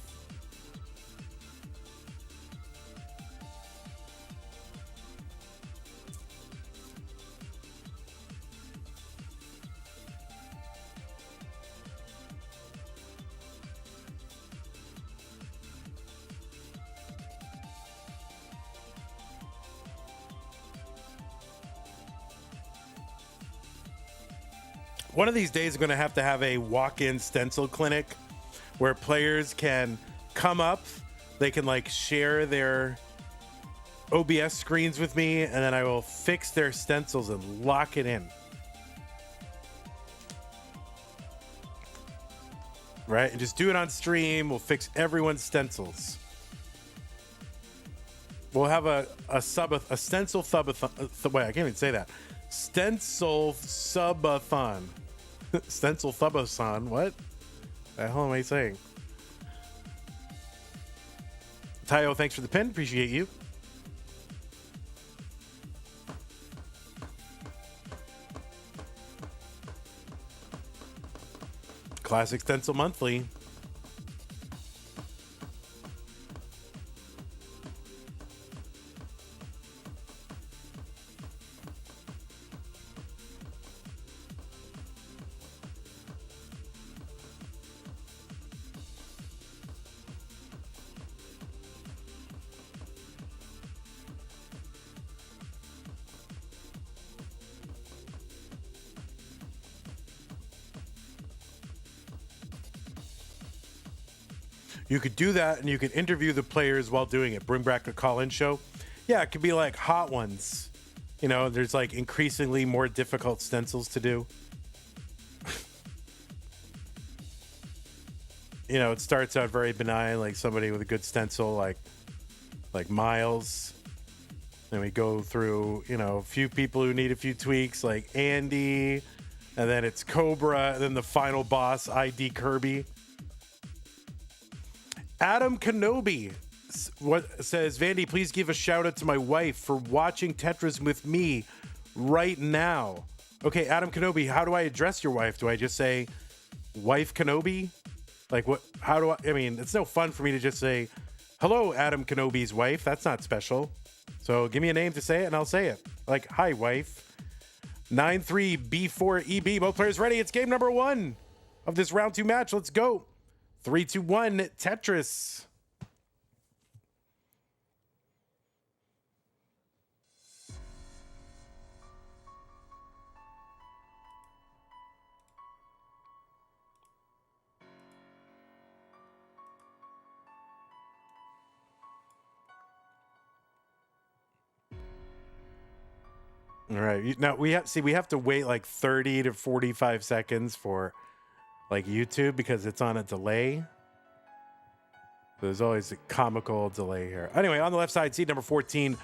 [SPEAKER 1] One of these days, I'm going to have a walk-in stencil clinic where players can come up, they can like share their OBS screens with me, and then I will fix their stencils and lock it in. Right? And just do it on stream. We'll fix everyone's stencils. We'll have a stencil thubathon. Wait, I can't even say that. Stencil subathon. Stencil thubathon. What the hell am I saying? Tayo, thanks for the pin. Appreciate you. Classic Stencil Monthly. You could do that, and you could interview the players while doing it. Bring back a call-in show. Yeah, it could be like Hot Ones. You know, there's like increasingly more difficult stencils to do. You know, it starts out very benign, like somebody with a good stencil, like Miles. Then we go through, you know, a few people who need a few tweaks, like Andy, and then it's Cobra, and then the final boss, ID Kirby. Adam Kenobi says, Vandy, please give a shout out to my wife for watching Tetris with me right now. Okay, Adam Kenobi, how do I address your wife? Do I just say, wife Kenobi? Like, what? How do I mean, it's no fun for me to just say, hello, Adam Kenobi's wife. That's not special. So give me a name to say it, and I'll say it. Like, hi, wife. 93B4EB. Both players ready. It's game number 1 of this round 2 match. Let's go. 3, 2, 1, Tetris. All right. Now we have to wait like 30 to 45 seconds for like YouTube because it's on a delay. There's always a comical delay here. Anyway, on the left side, seed number 14,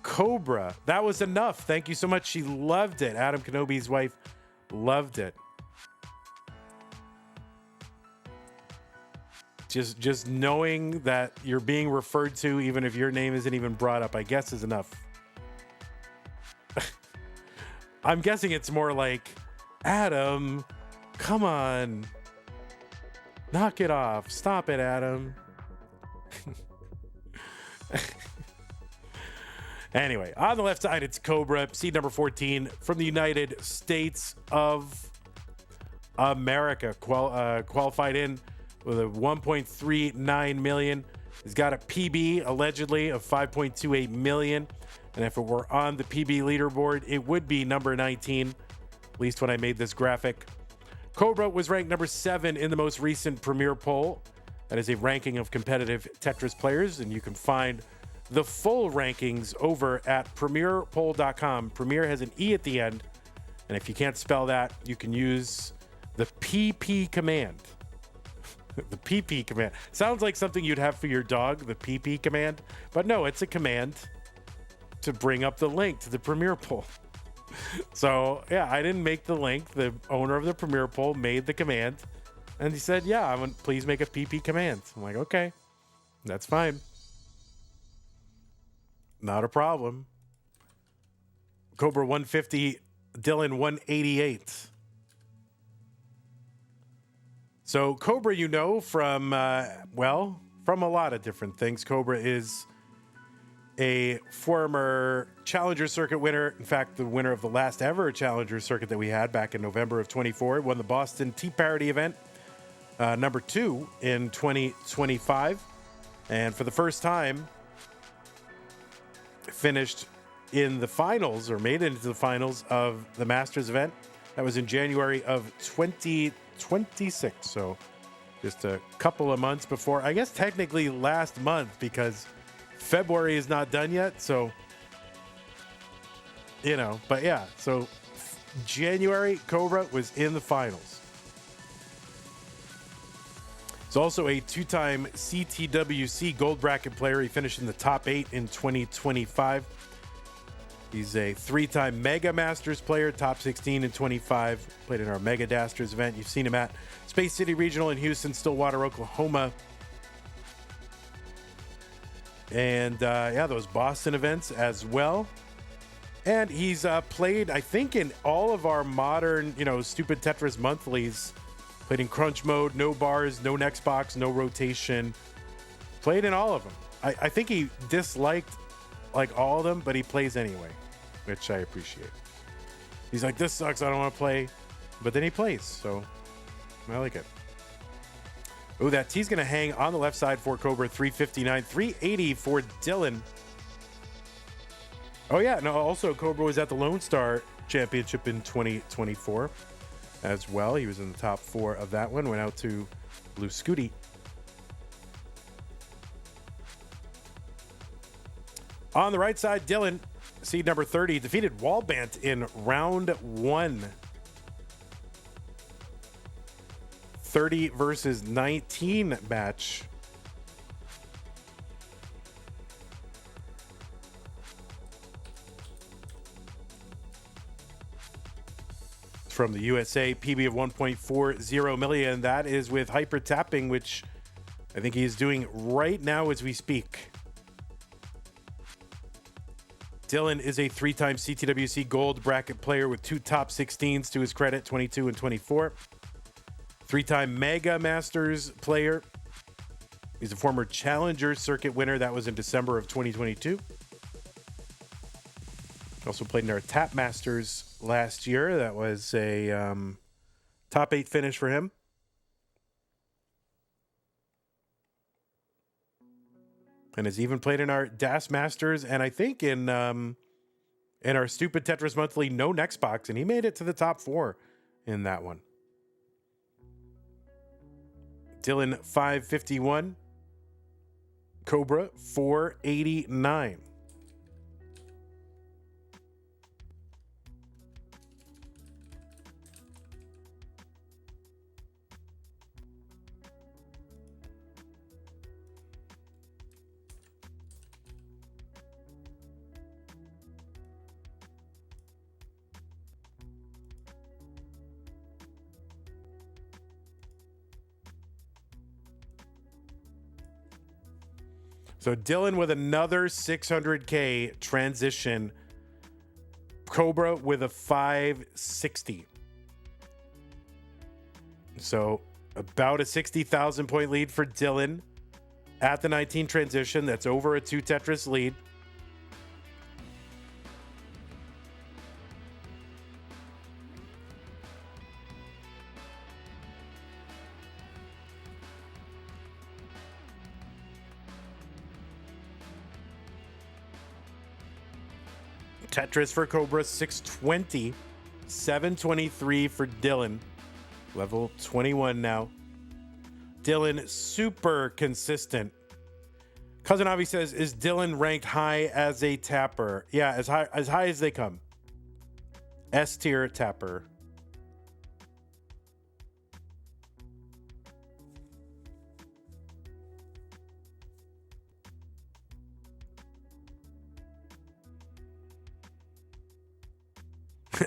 [SPEAKER 1] Cobra. That was enough. Thank you so much. She loved it. Adam Kenobi's wife loved it. Just knowing that you're being referred to, even if your name isn't even brought up, I guess is enough. I'm guessing it's more like, Adam, come on. Knock it off. Stop it, Adam. Anyway, on the left side, it's Cobra, seed number 14 from the United States of America. Qualified in with a 1.39 million. He's got a PB, allegedly, of 5.28 million. And if it were on the PB leaderboard, it would be number 19, at least when I made this graphic. Cobra was ranked number 7 in the most recent Premier poll. That is a ranking of competitive Tetris players, and you can find the full rankings over at premierpoll.com. Premier has an E at the end, and if you can't spell that, you can use the PP command. The PP command. Sounds like something you'd have for your dog, the PP command, but no, it's a command to bring up the link to the Premier poll. So yeah, I didn't make the link. The owner of the Premier poll made the command, and he said, yeah, please make a PP command. I'm like, okay, that's fine. Not a problem. Cobra 150, Dillan 188. So Cobra, you know, from from a lot of different things. Cobra is a former Challenger Circuit winner. In fact, the winner of the last ever Challenger Circuit that we had back in November of 24. Won the Boston Tea Party event, number 2 in 2025. And for the first time, finished in the finals, or made it into the finals of the Masters event. That was in January of 2026. So just a couple of months before, I guess technically last month, because February is not done yet. So, you know, but yeah, so January, Cobra was in the finals. He's also a 2-time CTWC gold bracket player. He finished in the top 8 in 2025. He's a 3-time Mega Masters player, top 16 in 25. Played in our Mega Dasters event. You've seen him at Space City Regional in Houston, Stillwater, Oklahoma. And yeah, those Boston events as well. And he's played, I think, in all of our modern, Stupid Tetris monthlies. Played in crunch mode, no bars, no next box, no rotation. Played in all of them. I think he disliked like all of them, but he plays anyway, which I appreciate. He's like, this sucks, I don't want to play. But then he plays, so I like it. Oh, that T's going to hang on the left side for Cobra, 359, 380 for Dillan. Oh, yeah, no, also Cobra was at the Lone Star Championship in 2024 as well. He was in the top 4 of that one, went out to Blue Scooty. On the right side, Dillan, seed number 30, defeated Walbant in round 1. 30 versus 19 match. from the USA, PB of 1.40 million. That is with hyper tapping, which I think he's doing right now as we speak. Dillan is a 3-time CTWC Gold bracket player with 2 top 16s to his credit, 22 and 24. 3-time Mega Masters player. He's a former Challenger Circuit winner. That was in December of 2022. Also played in our Tap Masters last year. That was a top 8 finish for him. And has even played in our DAS Masters, and I think in our Stupid Tetris Monthly No Next Box, and he made it to the top 4 in that one. Dillan 551, Cobra 489. So Dillan with another 600K transition. Cobra with a 560. So about a 60,000 point lead for Dillan at the 19 transition. That's over a 2 Tetris lead. Tetris for Cobra, 620. 723 for Dillan. Level 21 now. Dillan, super consistent. Cousin Avi says, is Dillan ranked high as a tapper? Yeah, as high as they come. S tier tapper.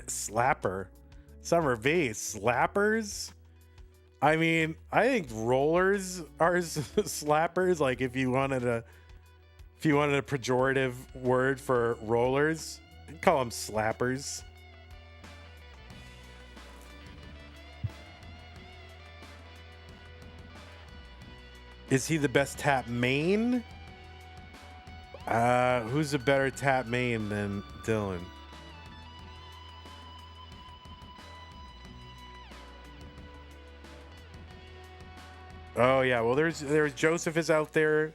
[SPEAKER 1] Slapper. Summer V. Slappers? I mean, I think rollers are slappers. Like if you wanted a pejorative word for rollers, I'd call them slappers. Is he the best tap main? Who's a better tap main than Dillan? Oh yeah, well there's Joseph is out there,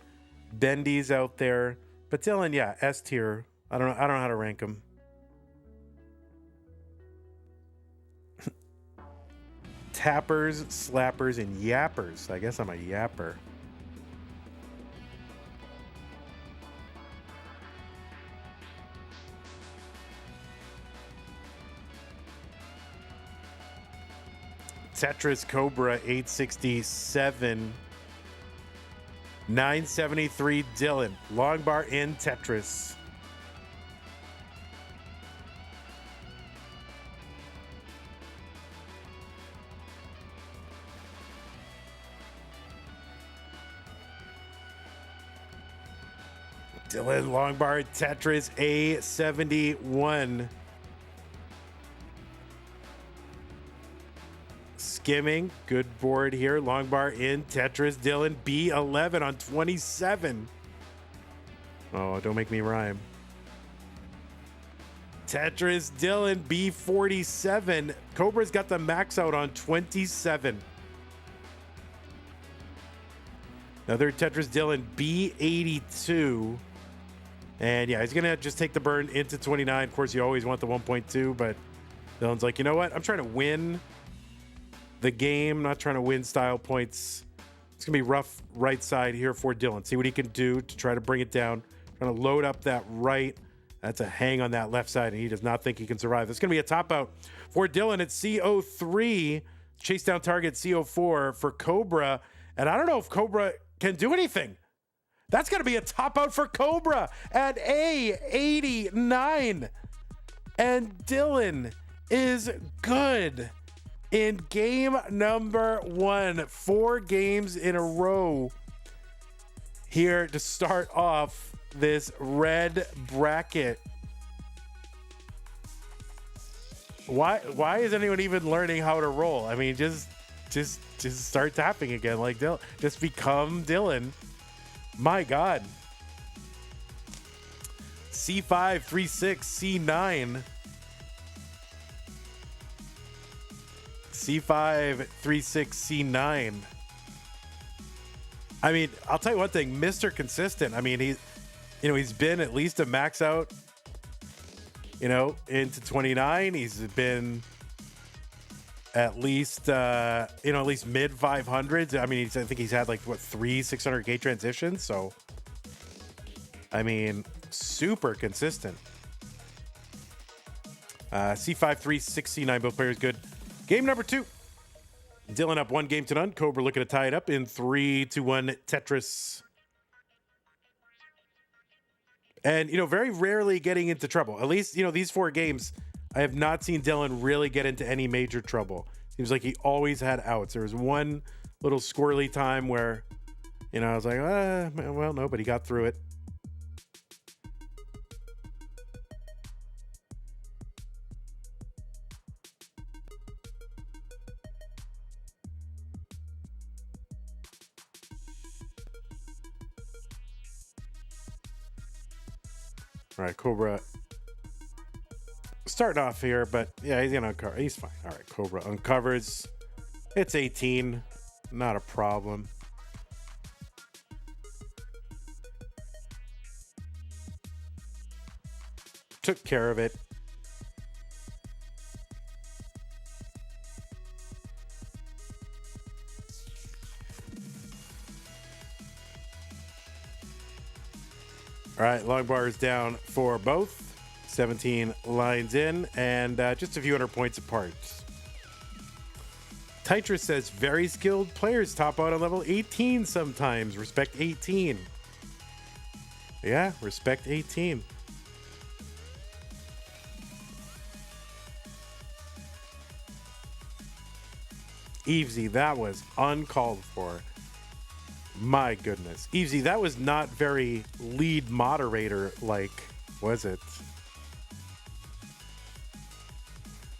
[SPEAKER 1] Bendy's out there, but Dillan, yeah, S tier. I don't know how to rank him. Tappers, slappers, and yappers. I guess I'm a yapper. Tetris Cobra 867. 973 Dillan. Long bar in Tetris. Dillan long bar Tetris A71. Skimming, good board here. Long bar in Tetris. Dillan B11 on 27. Oh, don't make me rhyme. Tetris Dillan B47. Cobra's got the max out on 27. Another Tetris Dillan B82. And yeah, he's going to just take the burn into 29. Of course, you always want the 1.2, but Dillan's like, you know what? I'm trying to win the game, not trying to win style points. It's gonna be rough right side here for Dillan. See what he can do to try to bring it down. Trying to load up that right. That's a hang on that left side, and he does not think he can survive. It's gonna be a top out for Dillan at CO3. Chase down target CO4 for Cobra. And I don't know if Cobra can do anything. That's gonna be a top out for Cobra at A89. And Dillan is good. In game number 1, 4 games in a row here to start off this red bracket. Why is anyone even learning how to roll? I mean, just start tapping again like Dillan. Just become Dillan. My God. C5, 3-6, C9. C5, 3-6, C9. I mean, I'll tell you one thing, Mr. Consistent. I mean, he's been at least a max out, into 29. He's been at least, at least mid 500s. I mean, I think he's had like, 3 600K transitions. So, I mean, super consistent. C5, 3-6, C9, both players good. Game number 2. Dillan up 1 game to none. Cobra looking to tie it up in 3-1 Tetris. And, very rarely getting into trouble. At least, these 4 games, I have not seen Dillan really get into any major trouble. Seems like he always had outs. There was one little squirrely time where, I was like, well, no, but he got through it. All right, Cobra starting off here, but yeah, he's gonna uncover. He's fine. All right, Cobra uncovers. It's 18, not a problem. Took care of it. All right, long bars down for both. 17 lines in, and just a few hundred points apart. Tetris says, very skilled players top out on level 18 sometimes. Respect 18. Yeah, respect 18. Evesy, that was uncalled for. My goodness. Evesy, that was not very lead moderator like, was it?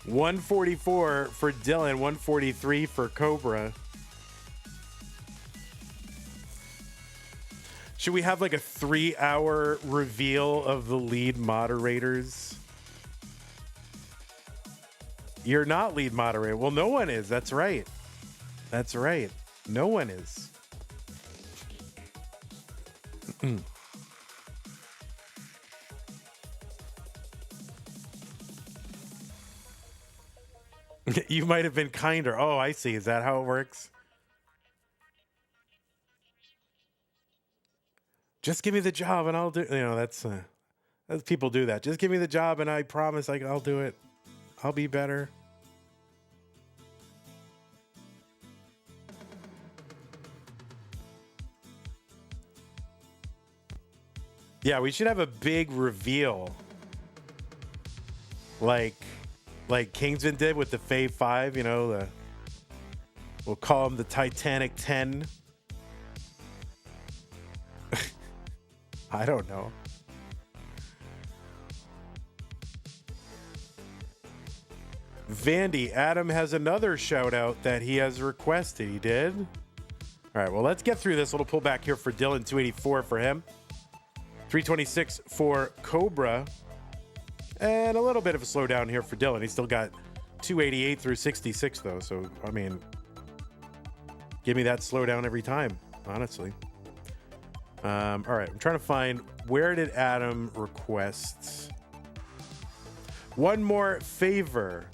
[SPEAKER 1] 144 for Dillan, 143 for Cobra. Should we have like a 3-hour reveal of the lead moderators? You're not lead moderator. Well, no one is. That's right. That's right. No one is. You might have been kinder. Oh, I see. Is that how it works? Just give me the job and I'll do. That's people do that. Just give me the job and I promise I'll do it. I'll be better. Yeah, we should have a big reveal. Like Kingsman did with the Fave 5, we'll call him the Titanic 10. I don't know. Vandy, Adam has another shout out that he has requested. He did? All right, well, let's get through this little pullback here for Dillan. 284 for him. 326 for Cobra. And a little bit of a slowdown here for Dillan. He's still got 288 through 66, though. So, I mean, give me that slowdown every time, honestly. All right, I'm trying to find, where did Adam request? One more favor.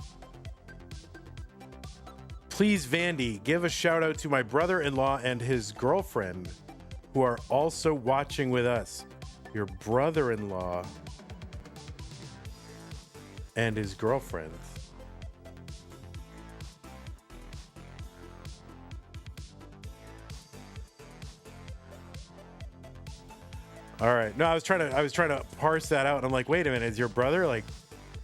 [SPEAKER 1] Please, Vandy, give a shout out to my brother-in-law and his girlfriend who are also watching with us. Your brother-in-law and his girlfriend. All right. No, I was trying to parse that out, and I'm like, wait a minute, is your brother like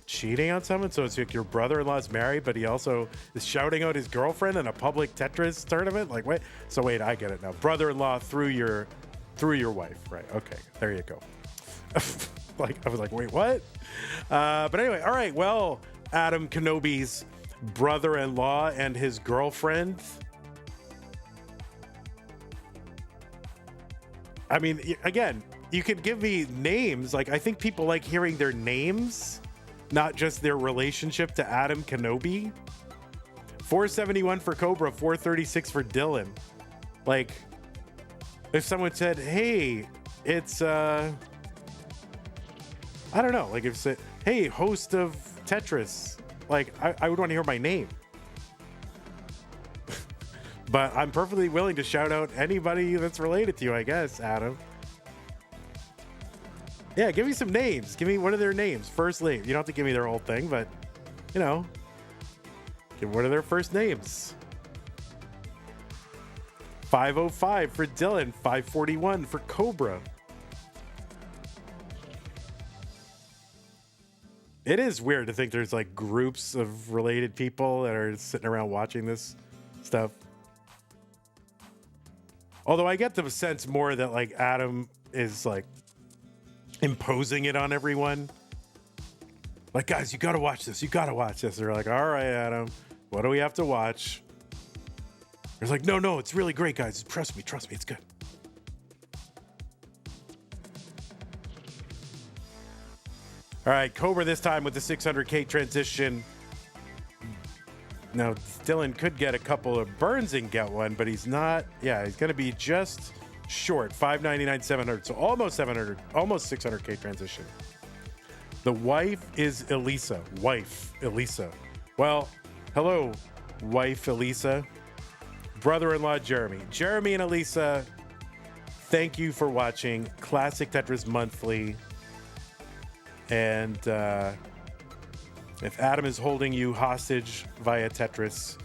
[SPEAKER 1] cheating on someone? So it's like your brother-in-law's married, but he also is shouting out his girlfriend in a public Tetris tournament? Like, wait. So wait, I get it now. Brother-in-law through your wife, right? Okay, there you go. Like, I was like, wait, what? But anyway, all right. Well, Adam Kenobi's brother-in-law and his girlfriend. I mean, again, you could give me names. Like, I think people like hearing their names, not just their relationship to Adam Kenobi. 471 for Cobra, 436 for Dillan. Like, if someone said, hey, it's, I don't know. Like, if it said, hey, host of Tetris, like, I would want to hear my name. But I'm perfectly willing to shout out anybody that's related to you, I guess, Adam. Yeah, give me some names. Give me, what are their names? First name. You don't have to give me their whole thing, but, you know, what are their first names? 505 for Dillan, 541 for Cobra. It is weird to think there's like groups of related people that are sitting around watching this stuff. Although I get the sense more that like Adam is like imposing it on everyone. Like, guys, you got to watch this. You got to watch this. They're like, all right, Adam, what do we have to watch? He's like, no, it's really great, guys. Trust me, it's good. All right, Cobra this time with the 600K transition. Now, Dillan could get a couple of burns and get one, but he's not. Yeah, he's going to be just short. 599, 700. So almost 700, almost 600K transition. The wife is Elisa. Well, hello, wife Elisa. Brother-in-law Jeremy. Jeremy and Elisa, thank you for watching Classic Tetris Monthly. And if Adam is holding you hostage via Tetris,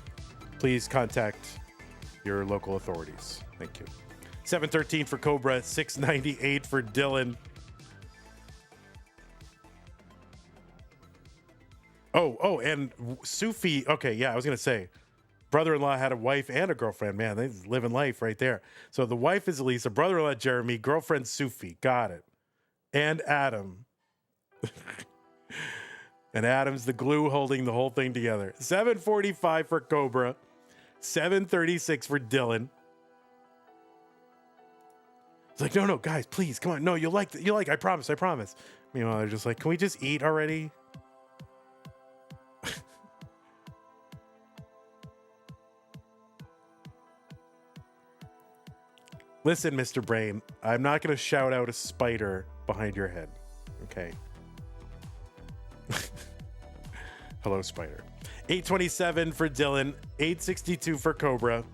[SPEAKER 1] please contact your local authorities. Thank you. 713 for Cobra, 698 for Dillan. Oh, and Sufi. Okay, yeah, I was going to say, brother-in-law had a wife and a girlfriend. Man, they're living life right there. So the wife is Elisa, brother-in-law Jeremy, girlfriend Sufi. Got it. And Adam. And Adam's the glue holding the whole thing together. 745 for Cobra, 736 for Dillan. It's like, no, guys, please, come on. No, you'll like, I promise. Meanwhile, they're just like, can we just eat already? Listen, Mr. Brain, I'm not going to shout out a spider behind your head. Okay. Hello, spider. 827 for Dillan, 862 for Cobra.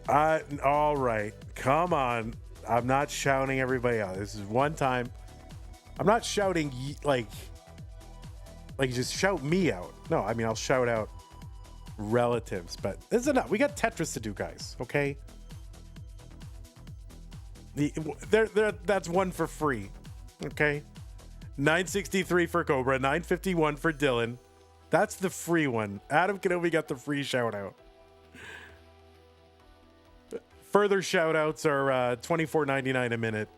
[SPEAKER 1] All right. Come on. I'm not shouting everybody out. This is one time. I'm not shouting like just shout me out. No, I mean, I'll shout out relatives, but this is enough. We got Tetris to do, guys. Okay. That's one for free. Okay. 963 for Cobra, 951 for Dillan. That's the free one. Adam Kenobi got the free shout out. Further shout outs are $24.99 a minute.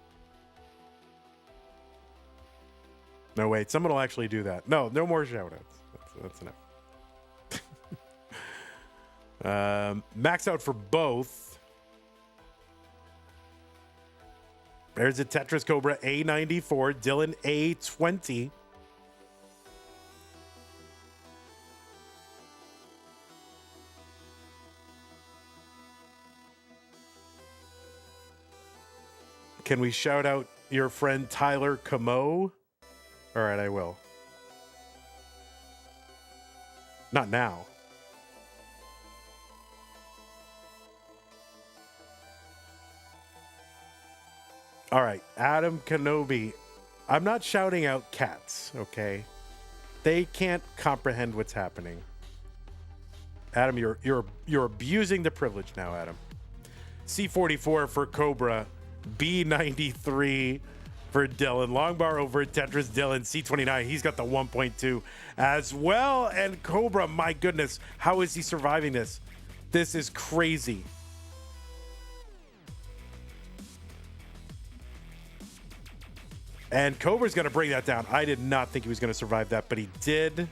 [SPEAKER 1] No, wait, someone will actually do that. No more shout outs. That's enough. Max out for both. There's a Tetris Cobra A94, Dillan A20. Can we shout out your friend Tyler Camo? All right, I will. Not now. All right, Adam Kenobi. I'm not shouting out cats, okay? They can't comprehend what's happening. Adam, you're abusing the privilege now, Adam. C44 for Cobra, B93 for Dillan. Long bar over Tetris. Dillan, C29. He's got the 1.2 as well. And Cobra, my goodness, how is he surviving this? This is crazy. And Cobra's going to bring that down. I did not think he was going to survive that, but he did.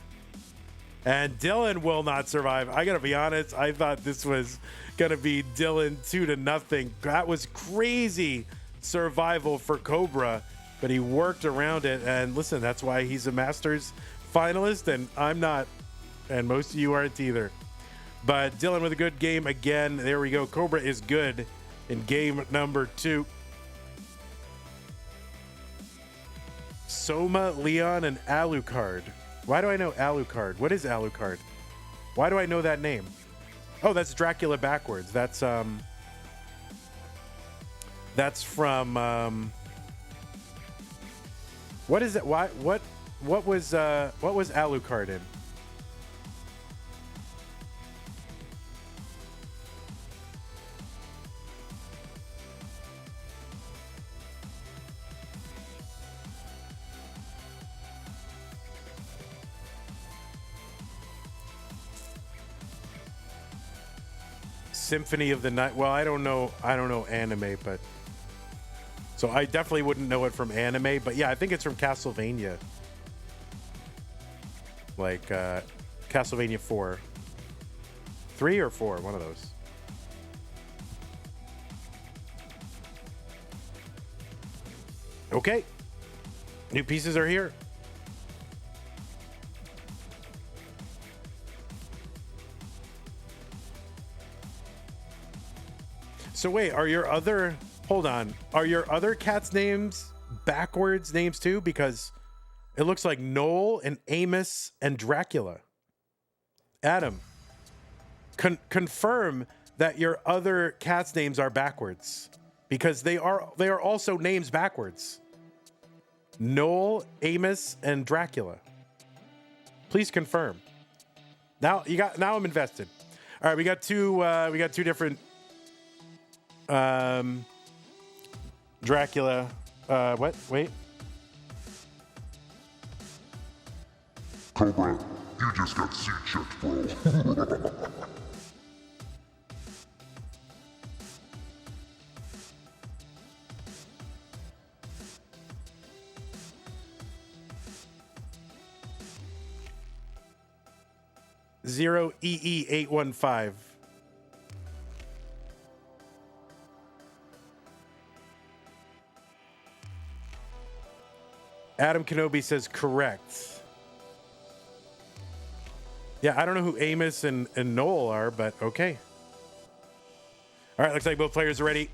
[SPEAKER 1] And Dillan will not survive. I got to be honest. I thought this was going to be Dillan 2-0. That was crazy survival for Cobra, but he worked around it. And listen, that's why he's a Masters finalist, and I'm not, and most of you aren't either. But Dillan with a good game again. There we go. Cobra is good in game number 2. Soma, Leon, and Alucard. Why do I know Alucard? What is Alucard? Why do I know that name? Oh, that's Dracula backwards. That's from what is it? Why what was Alucard in? Symphony of the Night. Well, I don't know anime, but so I definitely wouldn't know it from anime, but yeah, I think it's from Castlevania. Like Castlevania 4. 3 or 4, one of those. Okay. New pieces are here. So wait, are your other cats' names backwards names too? Because it looks like Noel and Amos and Dracula. Adam, confirm that your other cats' names are backwards, because they are also names backwards. Noel, Amos, and Dracula. Please confirm. Now I'm invested. All right, we got two different Dracula. What? Wait.
[SPEAKER 2] Cobra, you just got suit checked, bro.
[SPEAKER 1] Zero EE815. Adam Kenobi says correct. Yeah, I don't know who Amos and Noel are, but okay. All right, looks like both players are ready.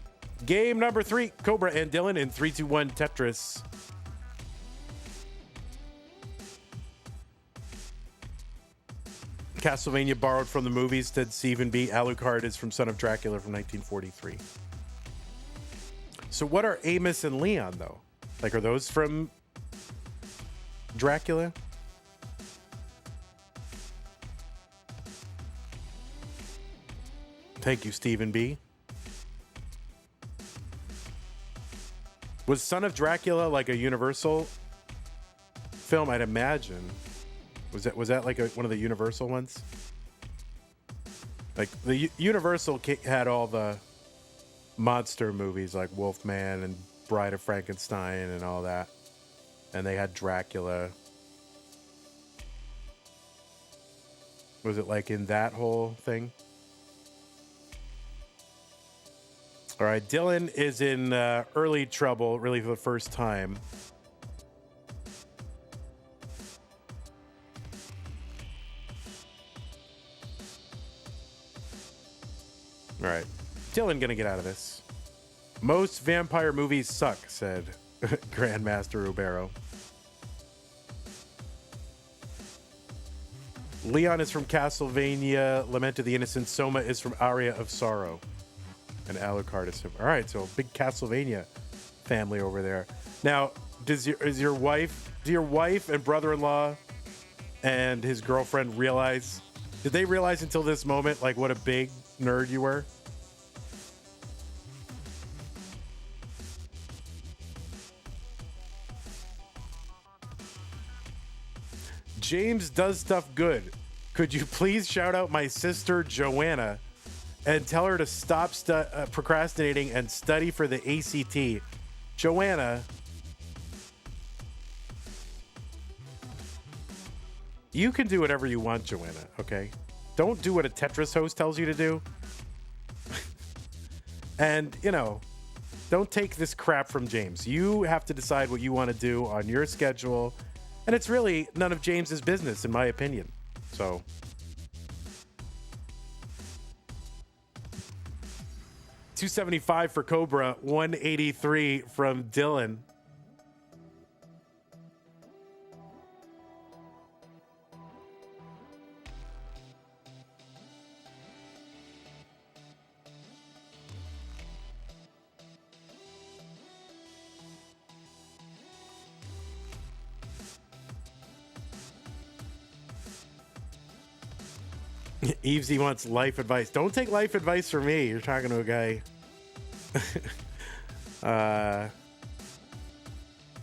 [SPEAKER 1] Game number 3, Cobra and Dillan in 3, 2, 1 Tetris. Castlevania borrowed from the movies, said Stephen B. Alucard is from Son of Dracula from 1943. So what are Amos and Leon, though? Like, are those from Dracula? Thank you, Stephen B. Was Son of Dracula like a Universal film? I'd imagine. Was that like one of the Universal ones? Like the Universal had all the monster movies like Wolfman and Bride of Frankenstein and all that. And they had Dracula. Was it like in that whole thing? All right, Dillan is in early trouble, really for the first time. All right, Dillan gonna get out of this. Most vampire movies suck, said Grandmaster Rubero. Leon is from Castlevania. Lament of the Innocent. Soma is from Aria of Sorrow. And Alucard is from... All right, so big Castlevania family over there. Now, do your wife and brother-in-law and his girlfriend realize Did they realize until this moment, like, what a big nerd you were? James does stuff good. Could you please shout out my sister Joanna and tell her to stop procrastinating and study for the ACT? Joanna, you can do whatever you want, Joanna, okay? Don't do what a Tetris host tells you to do. And, you know, don't take this crap from James. You have to decide what you want to do on your schedule. And it's really none of James's business, in my opinion. So, $275 for Cobra, $183 from Dillan. Evesy wants life advice. Don't take life advice from me. You're talking to a guy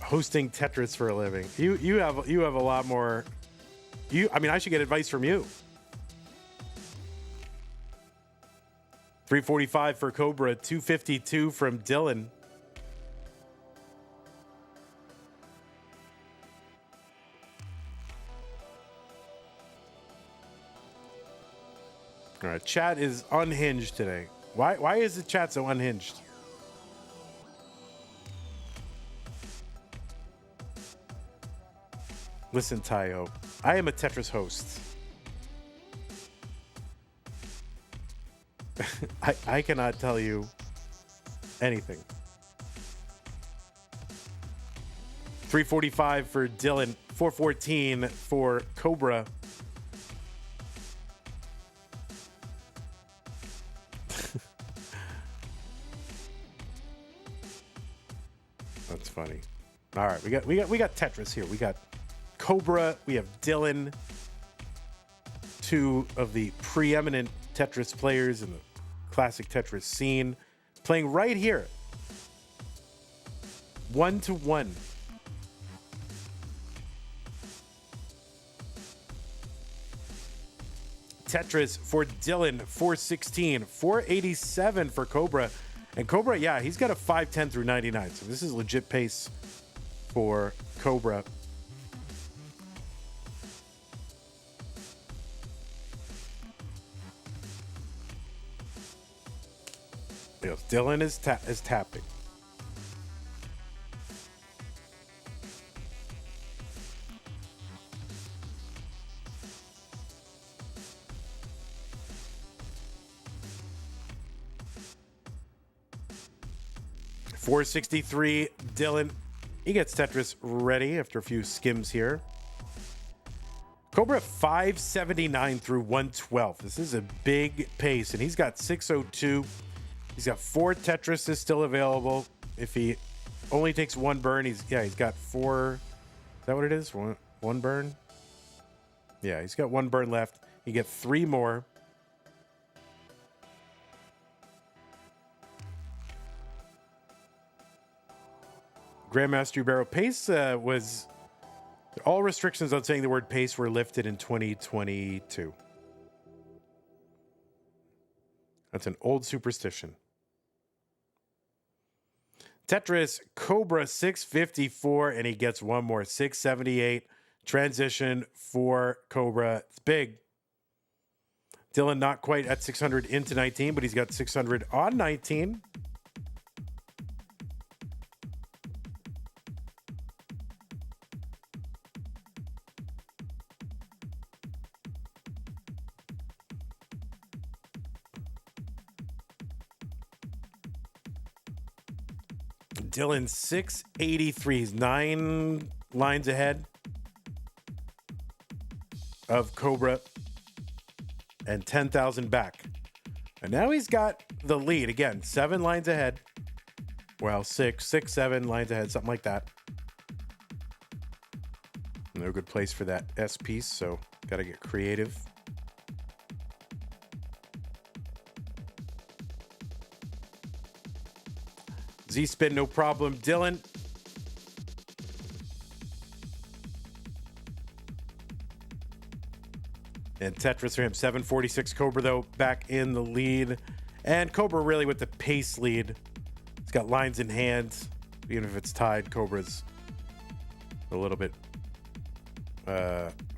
[SPEAKER 1] hosting Tetris for a living. You have a lot more. I mean, I should get advice from you. $345 for Cobra, $252 from Dillan. All right, chat is unhinged today. Why is the chat so unhinged? Listen, Tayo, I am a Tetris host. I cannot tell you anything. $345 for Dillan, $414 for Cobra. That's funny. All right, we got Tetris here. We got Cobra. We have Dillan, two of the preeminent Tetris players in the classic Tetris scene, playing right here, 1-1. Tetris for Dillan, 416, 487 for Cobra. And Cobra, yeah, he's got a 510 through 99. So this is legit pace for Cobra. Yes, Dillan is tapping. $463, Dillan. He gets Tetris ready after a few skims here. Cobra 579 through 112. This is a big pace, and he's got 602. He's got 4 Tetrises still available. If he only takes 1 burn, he's got 4. Is that what it is? One burn? Yeah, he's got 1 burn left. You get 3 more. Grandmaster Barrow pace was all restrictions on saying the word pace were lifted in 2022. That's an old superstition. Tetris Cobra 654, and he gets 1 more, 678. Transition for Cobra. It's big. Dillan not quite at 600 into 19, but he's got 600 on 19. Dillan 683. He's 9 lines ahead of Cobra and 10,000 back. And now he's got the lead again, 7 lines ahead. Well, 6, 7 lines ahead, something like that. No good place for that S piece, so got to get creative. Z-spin, no problem. Dillan. And Tetris for him. 746 Cobra, though, back in the lead. And Cobra really with the pace lead. He's got lines in hand. Even if it's tied, Cobra's a little bit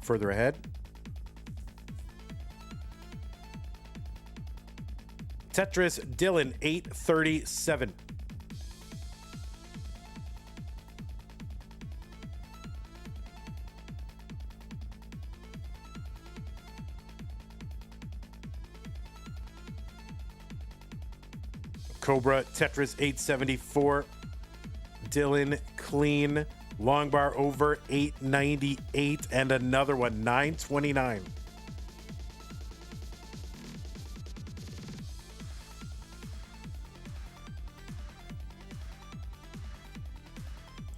[SPEAKER 1] further ahead. Tetris, Dillan, 837. Cobra, Tetris, 874. Dillan, clean. Long bar over, 898. And another one, 929.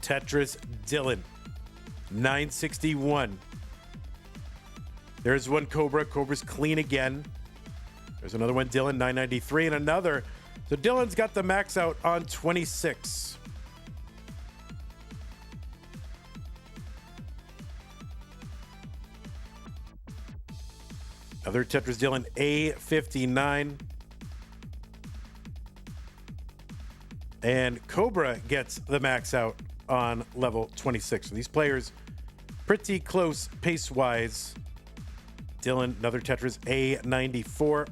[SPEAKER 1] Tetris, Dillan, 961. There's one Cobra. Cobra's clean again. There's another one, Dillan, 993. And another. So Dillan's got the max out on 26. Other Tetris, Dillan, A59. And Cobra gets the max out on level 26. So these players pretty close pace-wise. Dillan, another Tetris, A94.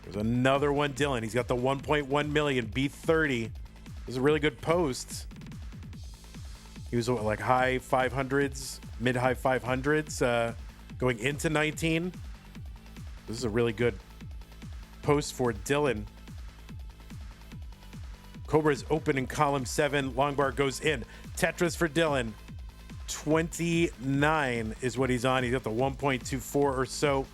[SPEAKER 1] There's another one, Dillan. He's got the 1.1 million, B30. This is a really good post. He was like high 500s, mid-high 500s going into 19. This is a really good post for Dillan. Cobra's open in column 7. Long bar goes in. Tetris for Dillan. 29 is what he's on. He's got the 1.24 or so.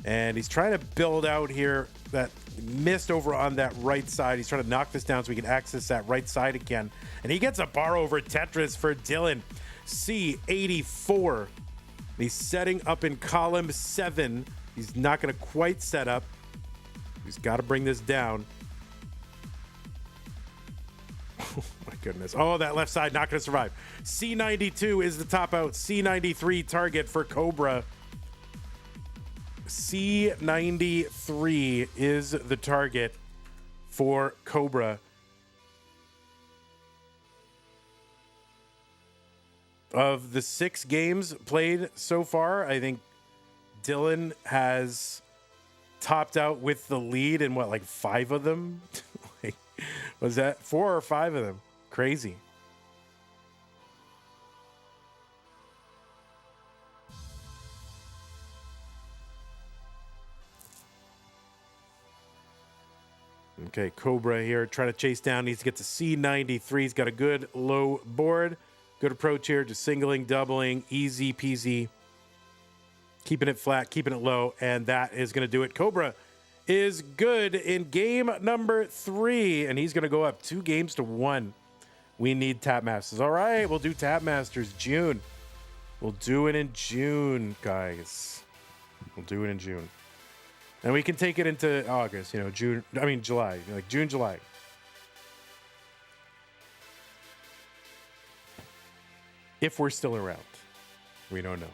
[SPEAKER 1] And he's trying to build out here. That missed over on that right side. He's trying to knock this down so we can access that right side again. And he gets a bar over Tetris for Dillan. C84. He's setting up in column 7. He's not going to quite set up. He's got to bring this down. Oh my goodness. Oh, that left side not going to survive. C92 is the top out. C93 target for Cobra. C93 is the target for Cobra. Of the 6 games played so far, I think Dillan has topped out with the lead in what, like 5 of them? Like, was that 4 or 5 of them? Crazy. Okay, Cobra here trying to chase down. Needs to get to C93. He's got a good low board. Good approach here. Just singling, doubling, easy peasy. Keeping it flat, keeping it low. And that is going to do it. Cobra is good in game number 3. And he's going to go up 2 games to 1. We need Tap Masters. All right, we'll do Tap Masters June. We'll do it in June, guys. We'll do it in June. And we can take it into August, you know, July, like June, July. If we're still around. We don't know.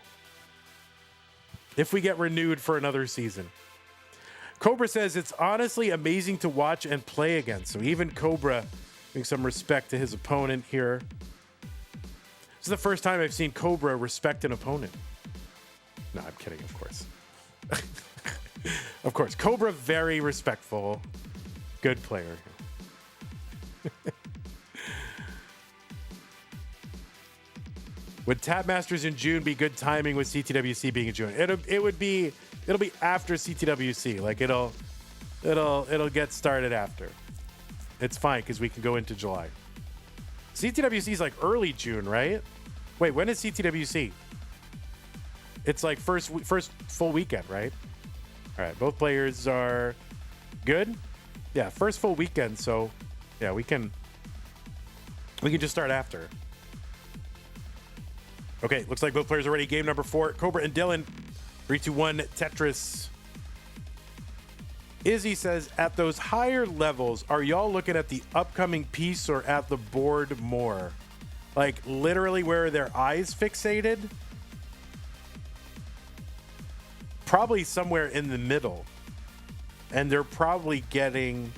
[SPEAKER 1] If we get renewed for another season. Cobra says it's honestly amazing to watch and play against. So even Cobra giving some respect to his opponent here. This is the first time I've seen Cobra respect an opponent. No, I'm kidding, of course. Of course, Cobra, very respectful. Good player. Would Tap Masters in June be good timing with CTWC being in June? It'll be after CTWC. Like it'll get started after. It's fine because we can go into July. CTWC is like early June, right? Wait, when is CTWC? It's like first full weekend, right? All right, both players are good. Yeah, first full weekend. So, yeah, we can just start after. Okay, looks like both players are ready. Game number 4, Cobra and Dillan. 3, 2, 1, Tetris. Izzy says, at those higher levels, are y'all looking at the upcoming piece or at the board more? Like literally where are their eyes fixated? Probably somewhere in the middle. And they're probably getting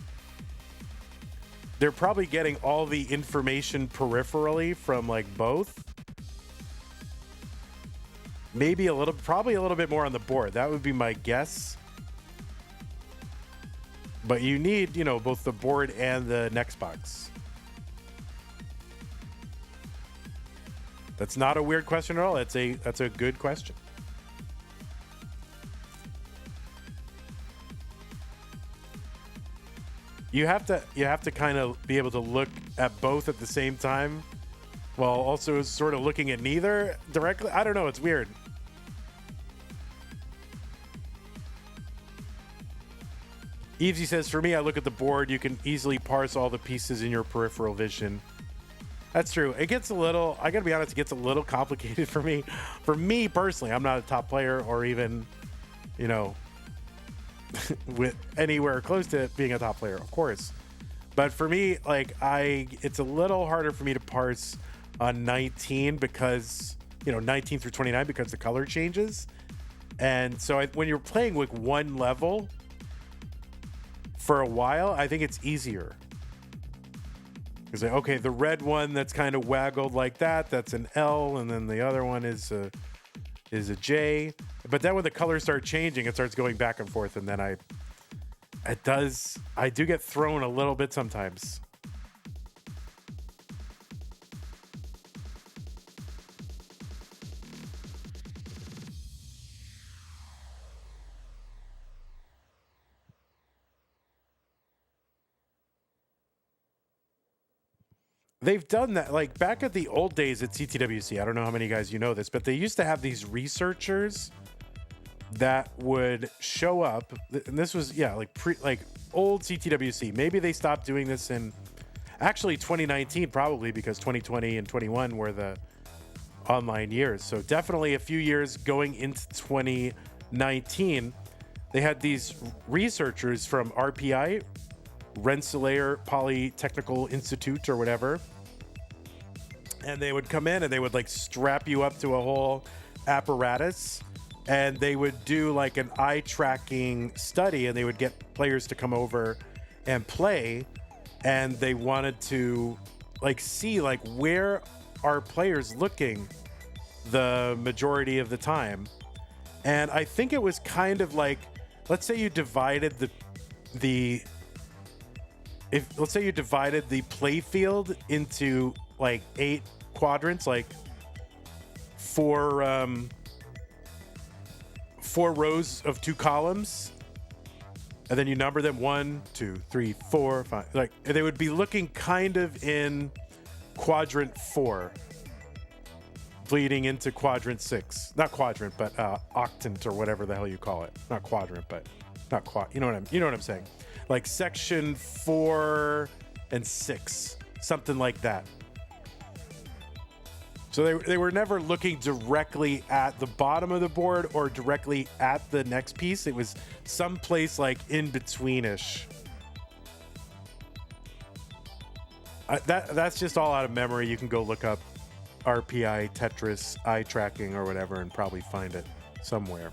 [SPEAKER 1] all the information peripherally from like both. Probably a little bit more on the board. That would be my guess. But you need, both the board and the next box. That's not a weird question at all. That's a good question. You have to kind of be able to look at both at the same time while also sort of looking at neither directly. I don't know. It's weird. Evesy says, for me, I look at the board. You can easily parse all the pieces in your peripheral vision. That's true. It gets a little, I got to be honest, it gets a little complicated for me. For me personally, I'm not a top player or even, with anywhere close to being a top player, of course. But for me, it's a little harder for me to parse on 19 because, 19 through 29 because the color changes. And so when you're playing with one level for a while, I think it's easier. Because, okay, the red one that's kind of waggled like that, that's an L, and then the other one is a J. But then when the colors start changing, it starts going back and forth, and then I do get thrown a little bit sometimes. They've done that, like back at the old days at CTWC. I don't know how many guys you know this, but they used to have these researchers that would show up, and this was like old CTWC. Maybe they stopped doing this in actually 2019, probably because 2020 and 21 were the online years. So definitely a few years going into 2019, they had these researchers from RPI, Rensselaer Polytechnical Institute or whatever, and they would come in and they would like strap you up to a whole apparatus, and they would do like an eye tracking study, and they would get players to come over and play, and they wanted to like see like where are players looking the majority of the time. And I think it was kind of like, let's say you divided the play field into like 8 quadrants, like four rows of 2 columns, and then you number them 1, 2, 3, 4, 5. Like they would be looking kind of in quadrant 4, bleeding into quadrant 6. Not quadrant, but octant or whatever the hell you call it. Not quadrant, but not quad. You know what I'm saying? Like section 4 and 6, something like that. So they were never looking directly at the bottom of the board or directly at the next piece. It was someplace like in betweenish. That's just all out of memory. You can go look up RPI, Tetris, eye tracking or whatever and probably find it somewhere.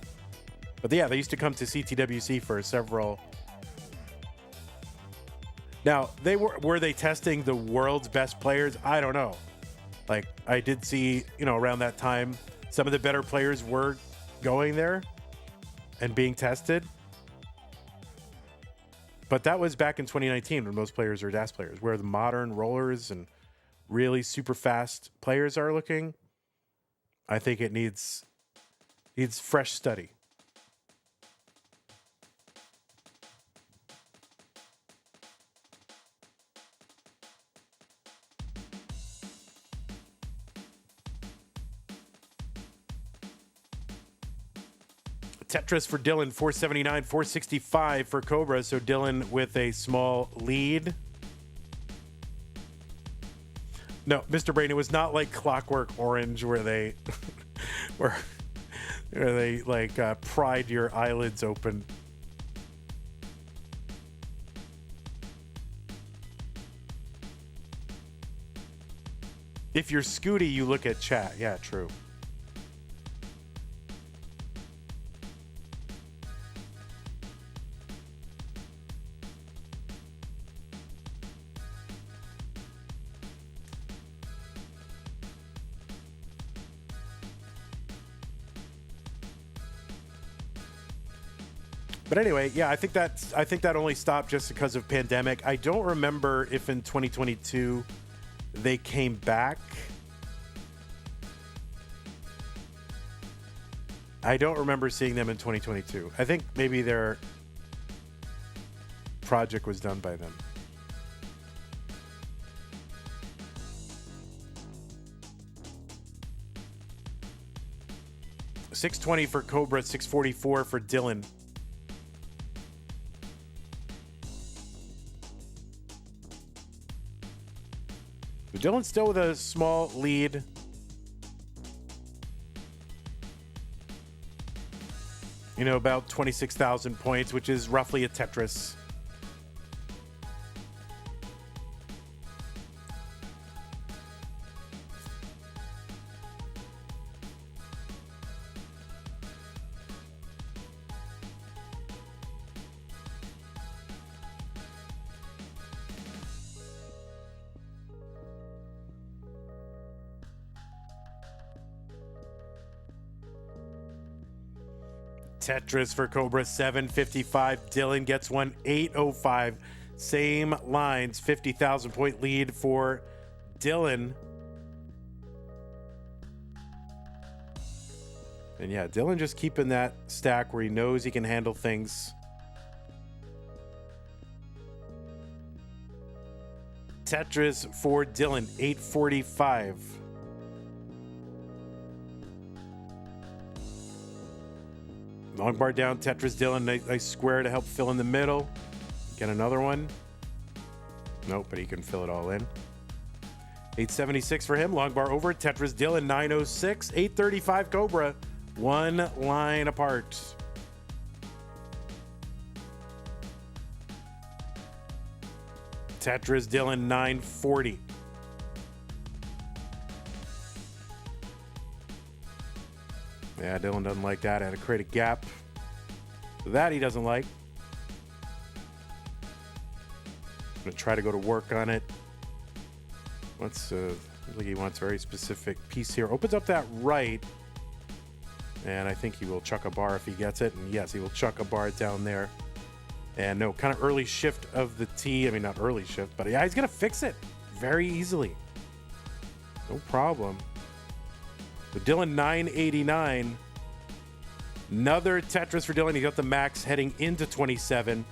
[SPEAKER 1] But yeah, they used to come to CTWC for several. Now, were they testing the world's best players? I don't know. Like, I did see, around that time, some of the better players were going there and being tested. But that was back in 2019 when most players are DAS players, where the modern rollers and really super fast players are looking. I think it needs fresh study. Tetris for Dillan, 479, 465 for Cobra. So Dillan with a small lead. No, Mr. Brain, it was not like Clockwork Orange where they where they like pried your eyelids open. If you're Scooty, you look at chat. Yeah, true. But anyway, yeah, I think that only stopped just because of pandemic. I don't remember if in 2022 they came back. I don't remember seeing them in 2022. I think maybe their project was done by then. $620 for Cobra, $644 for Dillan. Dillan's still with a small lead. You know, about 26,000 points, which is roughly a Tetris. Tetris for Cobra, 755. Dillan gets one, 805. Same lines, 50,000 point lead for Dillan. And yeah, Dillan just keeping that stack where he knows he can handle things. Tetris for Dillan, 845. Long bar down, Tetris, Dillan, nice square to help fill in the middle. Get another one. Nope, but he can fill it all in. 876 for him, long bar over, Tetris, Dillan, 906. 835 Cobra, one line apart. Tetris, Dillan, 940. Yeah, Dillan doesn't like that. Had to create a gap. So that he doesn't like. I'm going to try to go to work on it. Looks like he wants a very specific piece here. Opens up that right. And I think he will chuck a bar if he gets it. And yes, he will chuck a bar down there. And no, kind of early shift of the T. I mean, not early shift, but yeah, he's going to fix it very easily. No problem. So Dillan, 989. Another Tetris for Dillan. He got the max heading into 27.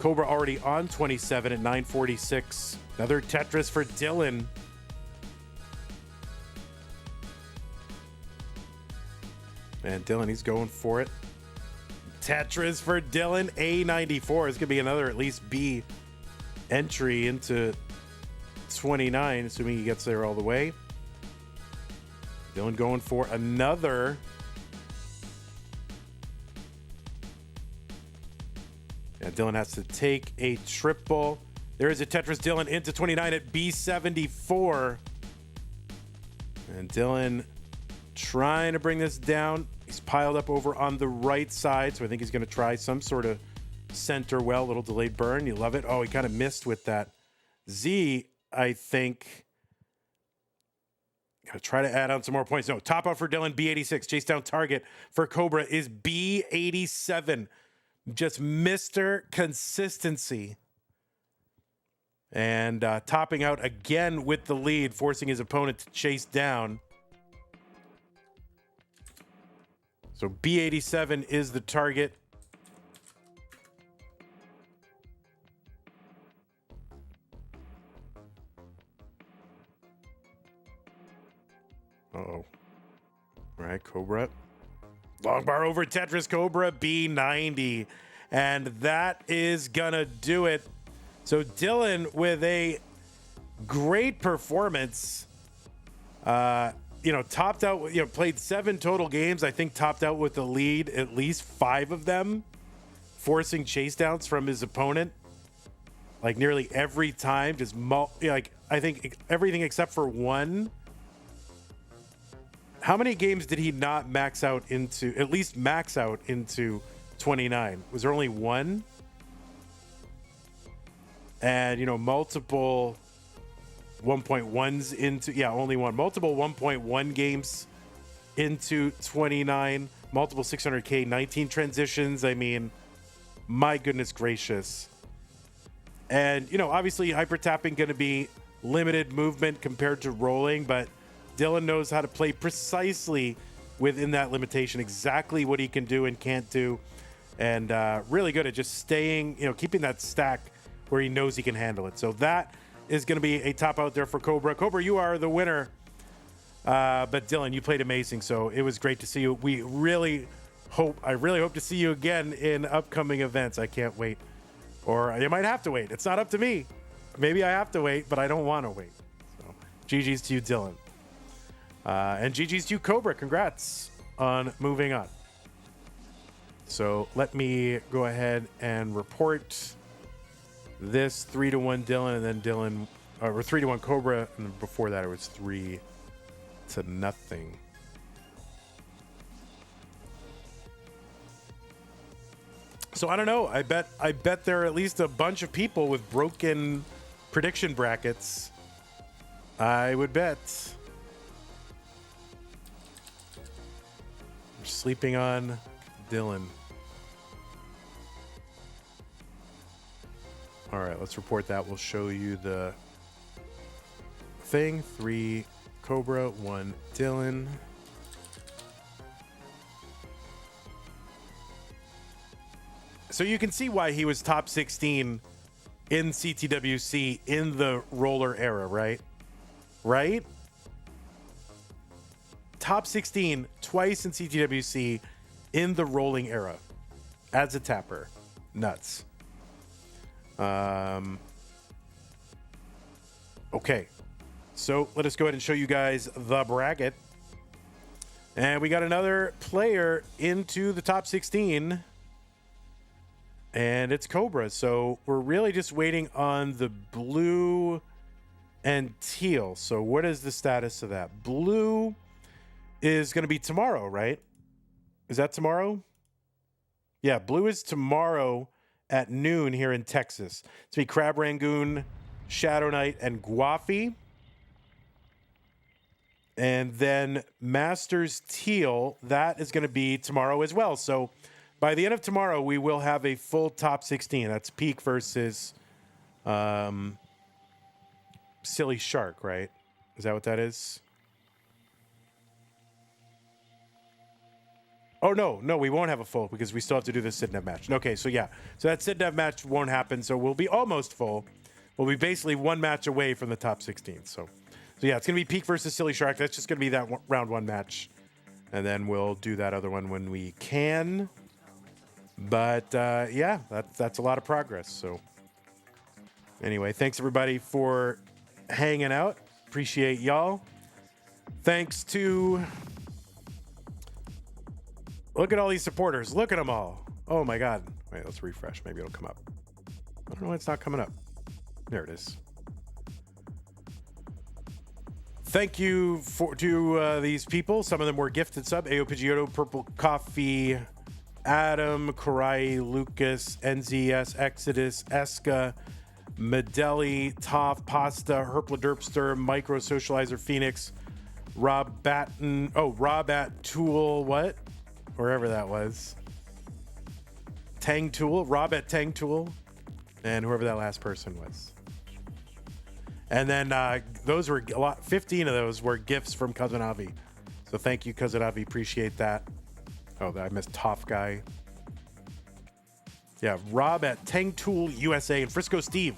[SPEAKER 1] Cobra already on 27 at 946. Another Tetris for Dillan. And Dillan, he's going for it. Tetris for Dillan, A94. It's going to be another at least B entry into 29, assuming he gets there all the way. Dillan going for another. Yeah, Dillan has to take a triple. There is a Tetris Dillan into 29 at B74. And Dillan trying to bring this down. He's piled up over on the right side, so I think he's going to try some sort of center well, little delayed burn. You love it. Oh, he kind of missed with that Z, I think. Gotta try to add on some more points. No, top out for Dillan, B86. Chase down target for Cobra is B87. Just Mr. Consistency. And topping out again with the lead, forcing his opponent to chase down. So B87 is the target. Uh-oh. All right, Cobra. Long bar over Tetris, Cobra, B90. And that is gonna do it. So Dillan with a great performance. Topped out, played 7 total games. I think topped out with the lead, at least 5 of them, forcing chase downs from his opponent. like nearly every time. Just like I think everything except for one. How many games did he not max out into? At least max out into 29. Was there only one? And you know, multiple 1.1s into, yeah, only one. Multiple 1.1 games into 29. Multiple 600K 19 transitions. I mean, my goodness gracious. And, you know, obviously hyper tapping going to be limited movement compared to rolling, but Dillan knows how to play precisely within that limitation, exactly what he can do and can't do. And really good at just staying, you know, keeping that stack where he knows he can handle it. So that is going to be a top out there for Cobra. Cobra, you are the winner. But Dillan, you played amazing. So it was great to see you. I really hope to see you again in upcoming events. I can't wait. Or you might have to wait. It's not up to me. Maybe I have to wait, but I don't want to wait. So GG's to you, Dillan. And GG's to you, Cobra. Congrats on moving on. So let me go ahead and report this 3-1 Dillan, and then Dillan, or 3-1 Cobra, and before that it was 3-0. So I don't know. I bet there are at least a bunch of people with broken prediction brackets. I would bet. You're sleeping on Dillan. All right, let's report that. We'll show you the thing. 3 Cobra, 1 Dillan. So you can see why he was top 16 in CTWC in the roller era, right? Right? Top 16 twice in CTWC in the rolling era as a tapper. Nuts. Okay, so let us go ahead and show you guys the bracket. And we got another player into the top 16. And it's Cobra. So we're really just waiting on the blue and teal. So what is the status of that? Blue is going to be tomorrow, right? Is that tomorrow? Yeah, blue is tomorrow at noon here in Texas. It's going to be Crab Rangoon, Shadow Knight, and Guafi. And then Masters Teal, that is going to be tomorrow as well. So by the end of tomorrow, we will have a full top 16. That's Peak versus Silly Shark, right? Is that what that is? Oh, no, we won't have a full because we still have to do the sit-nev match. Okay, so yeah. So that sit-nev match won't happen, so we'll be almost full. We'll be basically one match away from the top 16. So yeah, it's going to be Peak versus Silly Shark. That's just going to be that round one match. And then we'll do that other one when we can. But yeah, that's a lot of progress. So anyway, thanks everybody for hanging out. Appreciate y'all. Thanks to... Look at all these supporters. Look at them all. Oh my God. Wait, let's refresh. Maybe it'll come up. I don't know why it's not coming up. There it is. Thank you to these people. Some of them were gifted sub. Ao Pidgeotto, Purple Coffee, Adam, Karai, Lucas, NZS, Exodus, Eska, Medeli, Toff, Pasta, Herpla Derpster, Micro Socializer, Phoenix, Rob Batten. Oh, Rob at Tool. What? Wherever that was. Tang Tool. Rob at Tang Tool. And whoever that last person was. And then those were a lot. 15 of those were gifts from Cousin Avi. So thank you, Cousin Avi. Appreciate that. Oh, I missed Toff Guy. Yeah, Rob at Tang Tool USA and Frisco Steve.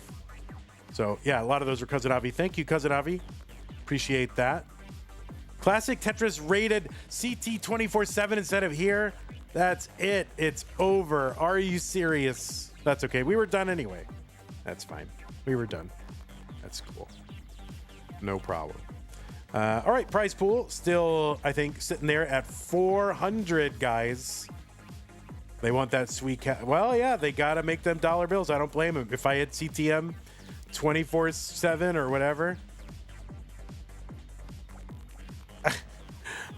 [SPEAKER 1] So yeah, a lot of those were Cousin Avi. Thank you, Cousin Avi. Appreciate that. Classic Tetris rated CT 24/7 instead of here. That's it. It's over. Are you serious? That's okay. We were done anyway. That's fine. We were done. That's cool. No problem. All right, prize pool still, I think, sitting there at 400, guys. They want that sweet well, yeah, they got to make them dollar bills. I don't blame them. If I had CTM 24/7 or whatever,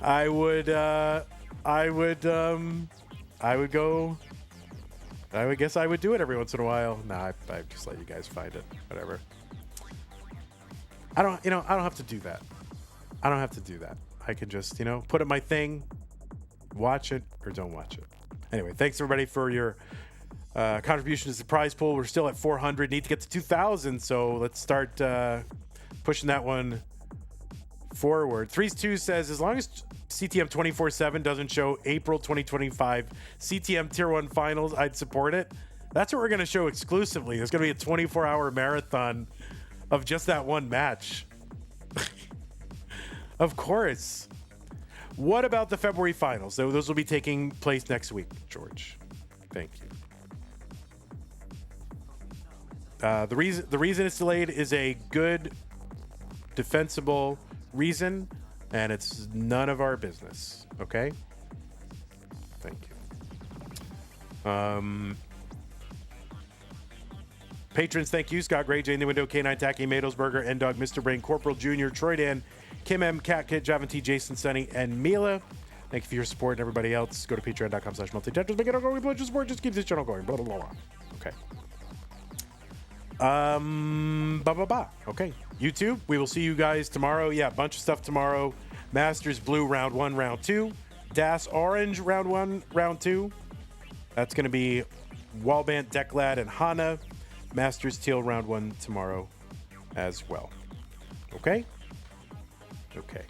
[SPEAKER 1] I would go. I would guess I would do it every once in a while. Nah, I just let you guys find it. Whatever. I don't have to do that. I don't have to do that. I can just, put in my thing, watch it or don't watch it. Anyway, thanks everybody for your contributions to the prize pool. We're still at 400. Need to get to 2,000. So let's start pushing that one forward. 3-2 says, as long as CTM 24/7 doesn't show April 2025 CTM Tier 1 Finals, I'd support it. That's what we're going to show exclusively. There's going to be a 24-hour marathon of just that one match. Of course. What about the February finals? Those will be taking place next week, George. Thank you. The reason it's delayed is a good, defensible reason, and it's none of our business. Okay. Thank you. Patrons, thank you. Scott Gray, Jane the Window, K9 Tacky, Madosburger, N-Dog, Mr. Brain, Corporal Jr., Troy Dan, Kim M, Cat Kid, Javin T, Jason Sunny, and Mila. Thank you for your support, and everybody else. Go to patreon.com/multi-tetris. Make it all go. We pledge your support. Just keep this channel going. Blah, blah, blah, blah. Okay. Okay. YouTube, we will see you guys tomorrow. Yeah, a bunch of stuff tomorrow. Masters Blue round 1, round 2. Das Orange round 1, round 2. That's going to be Wallbant, Declad, and Hana. Masters Teal round 1 tomorrow as well. Okay? Okay.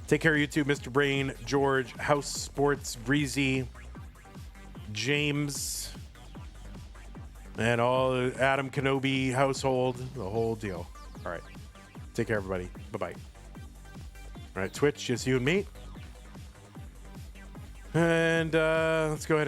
[SPEAKER 1] Take care, YouTube. Mr. Brain, George, House Sports, Breezy, James, and all the Adam Kenobi household, the whole deal. All right. Take care, everybody. Bye-bye. All right, Twitch, just you and me. And let's go ahead.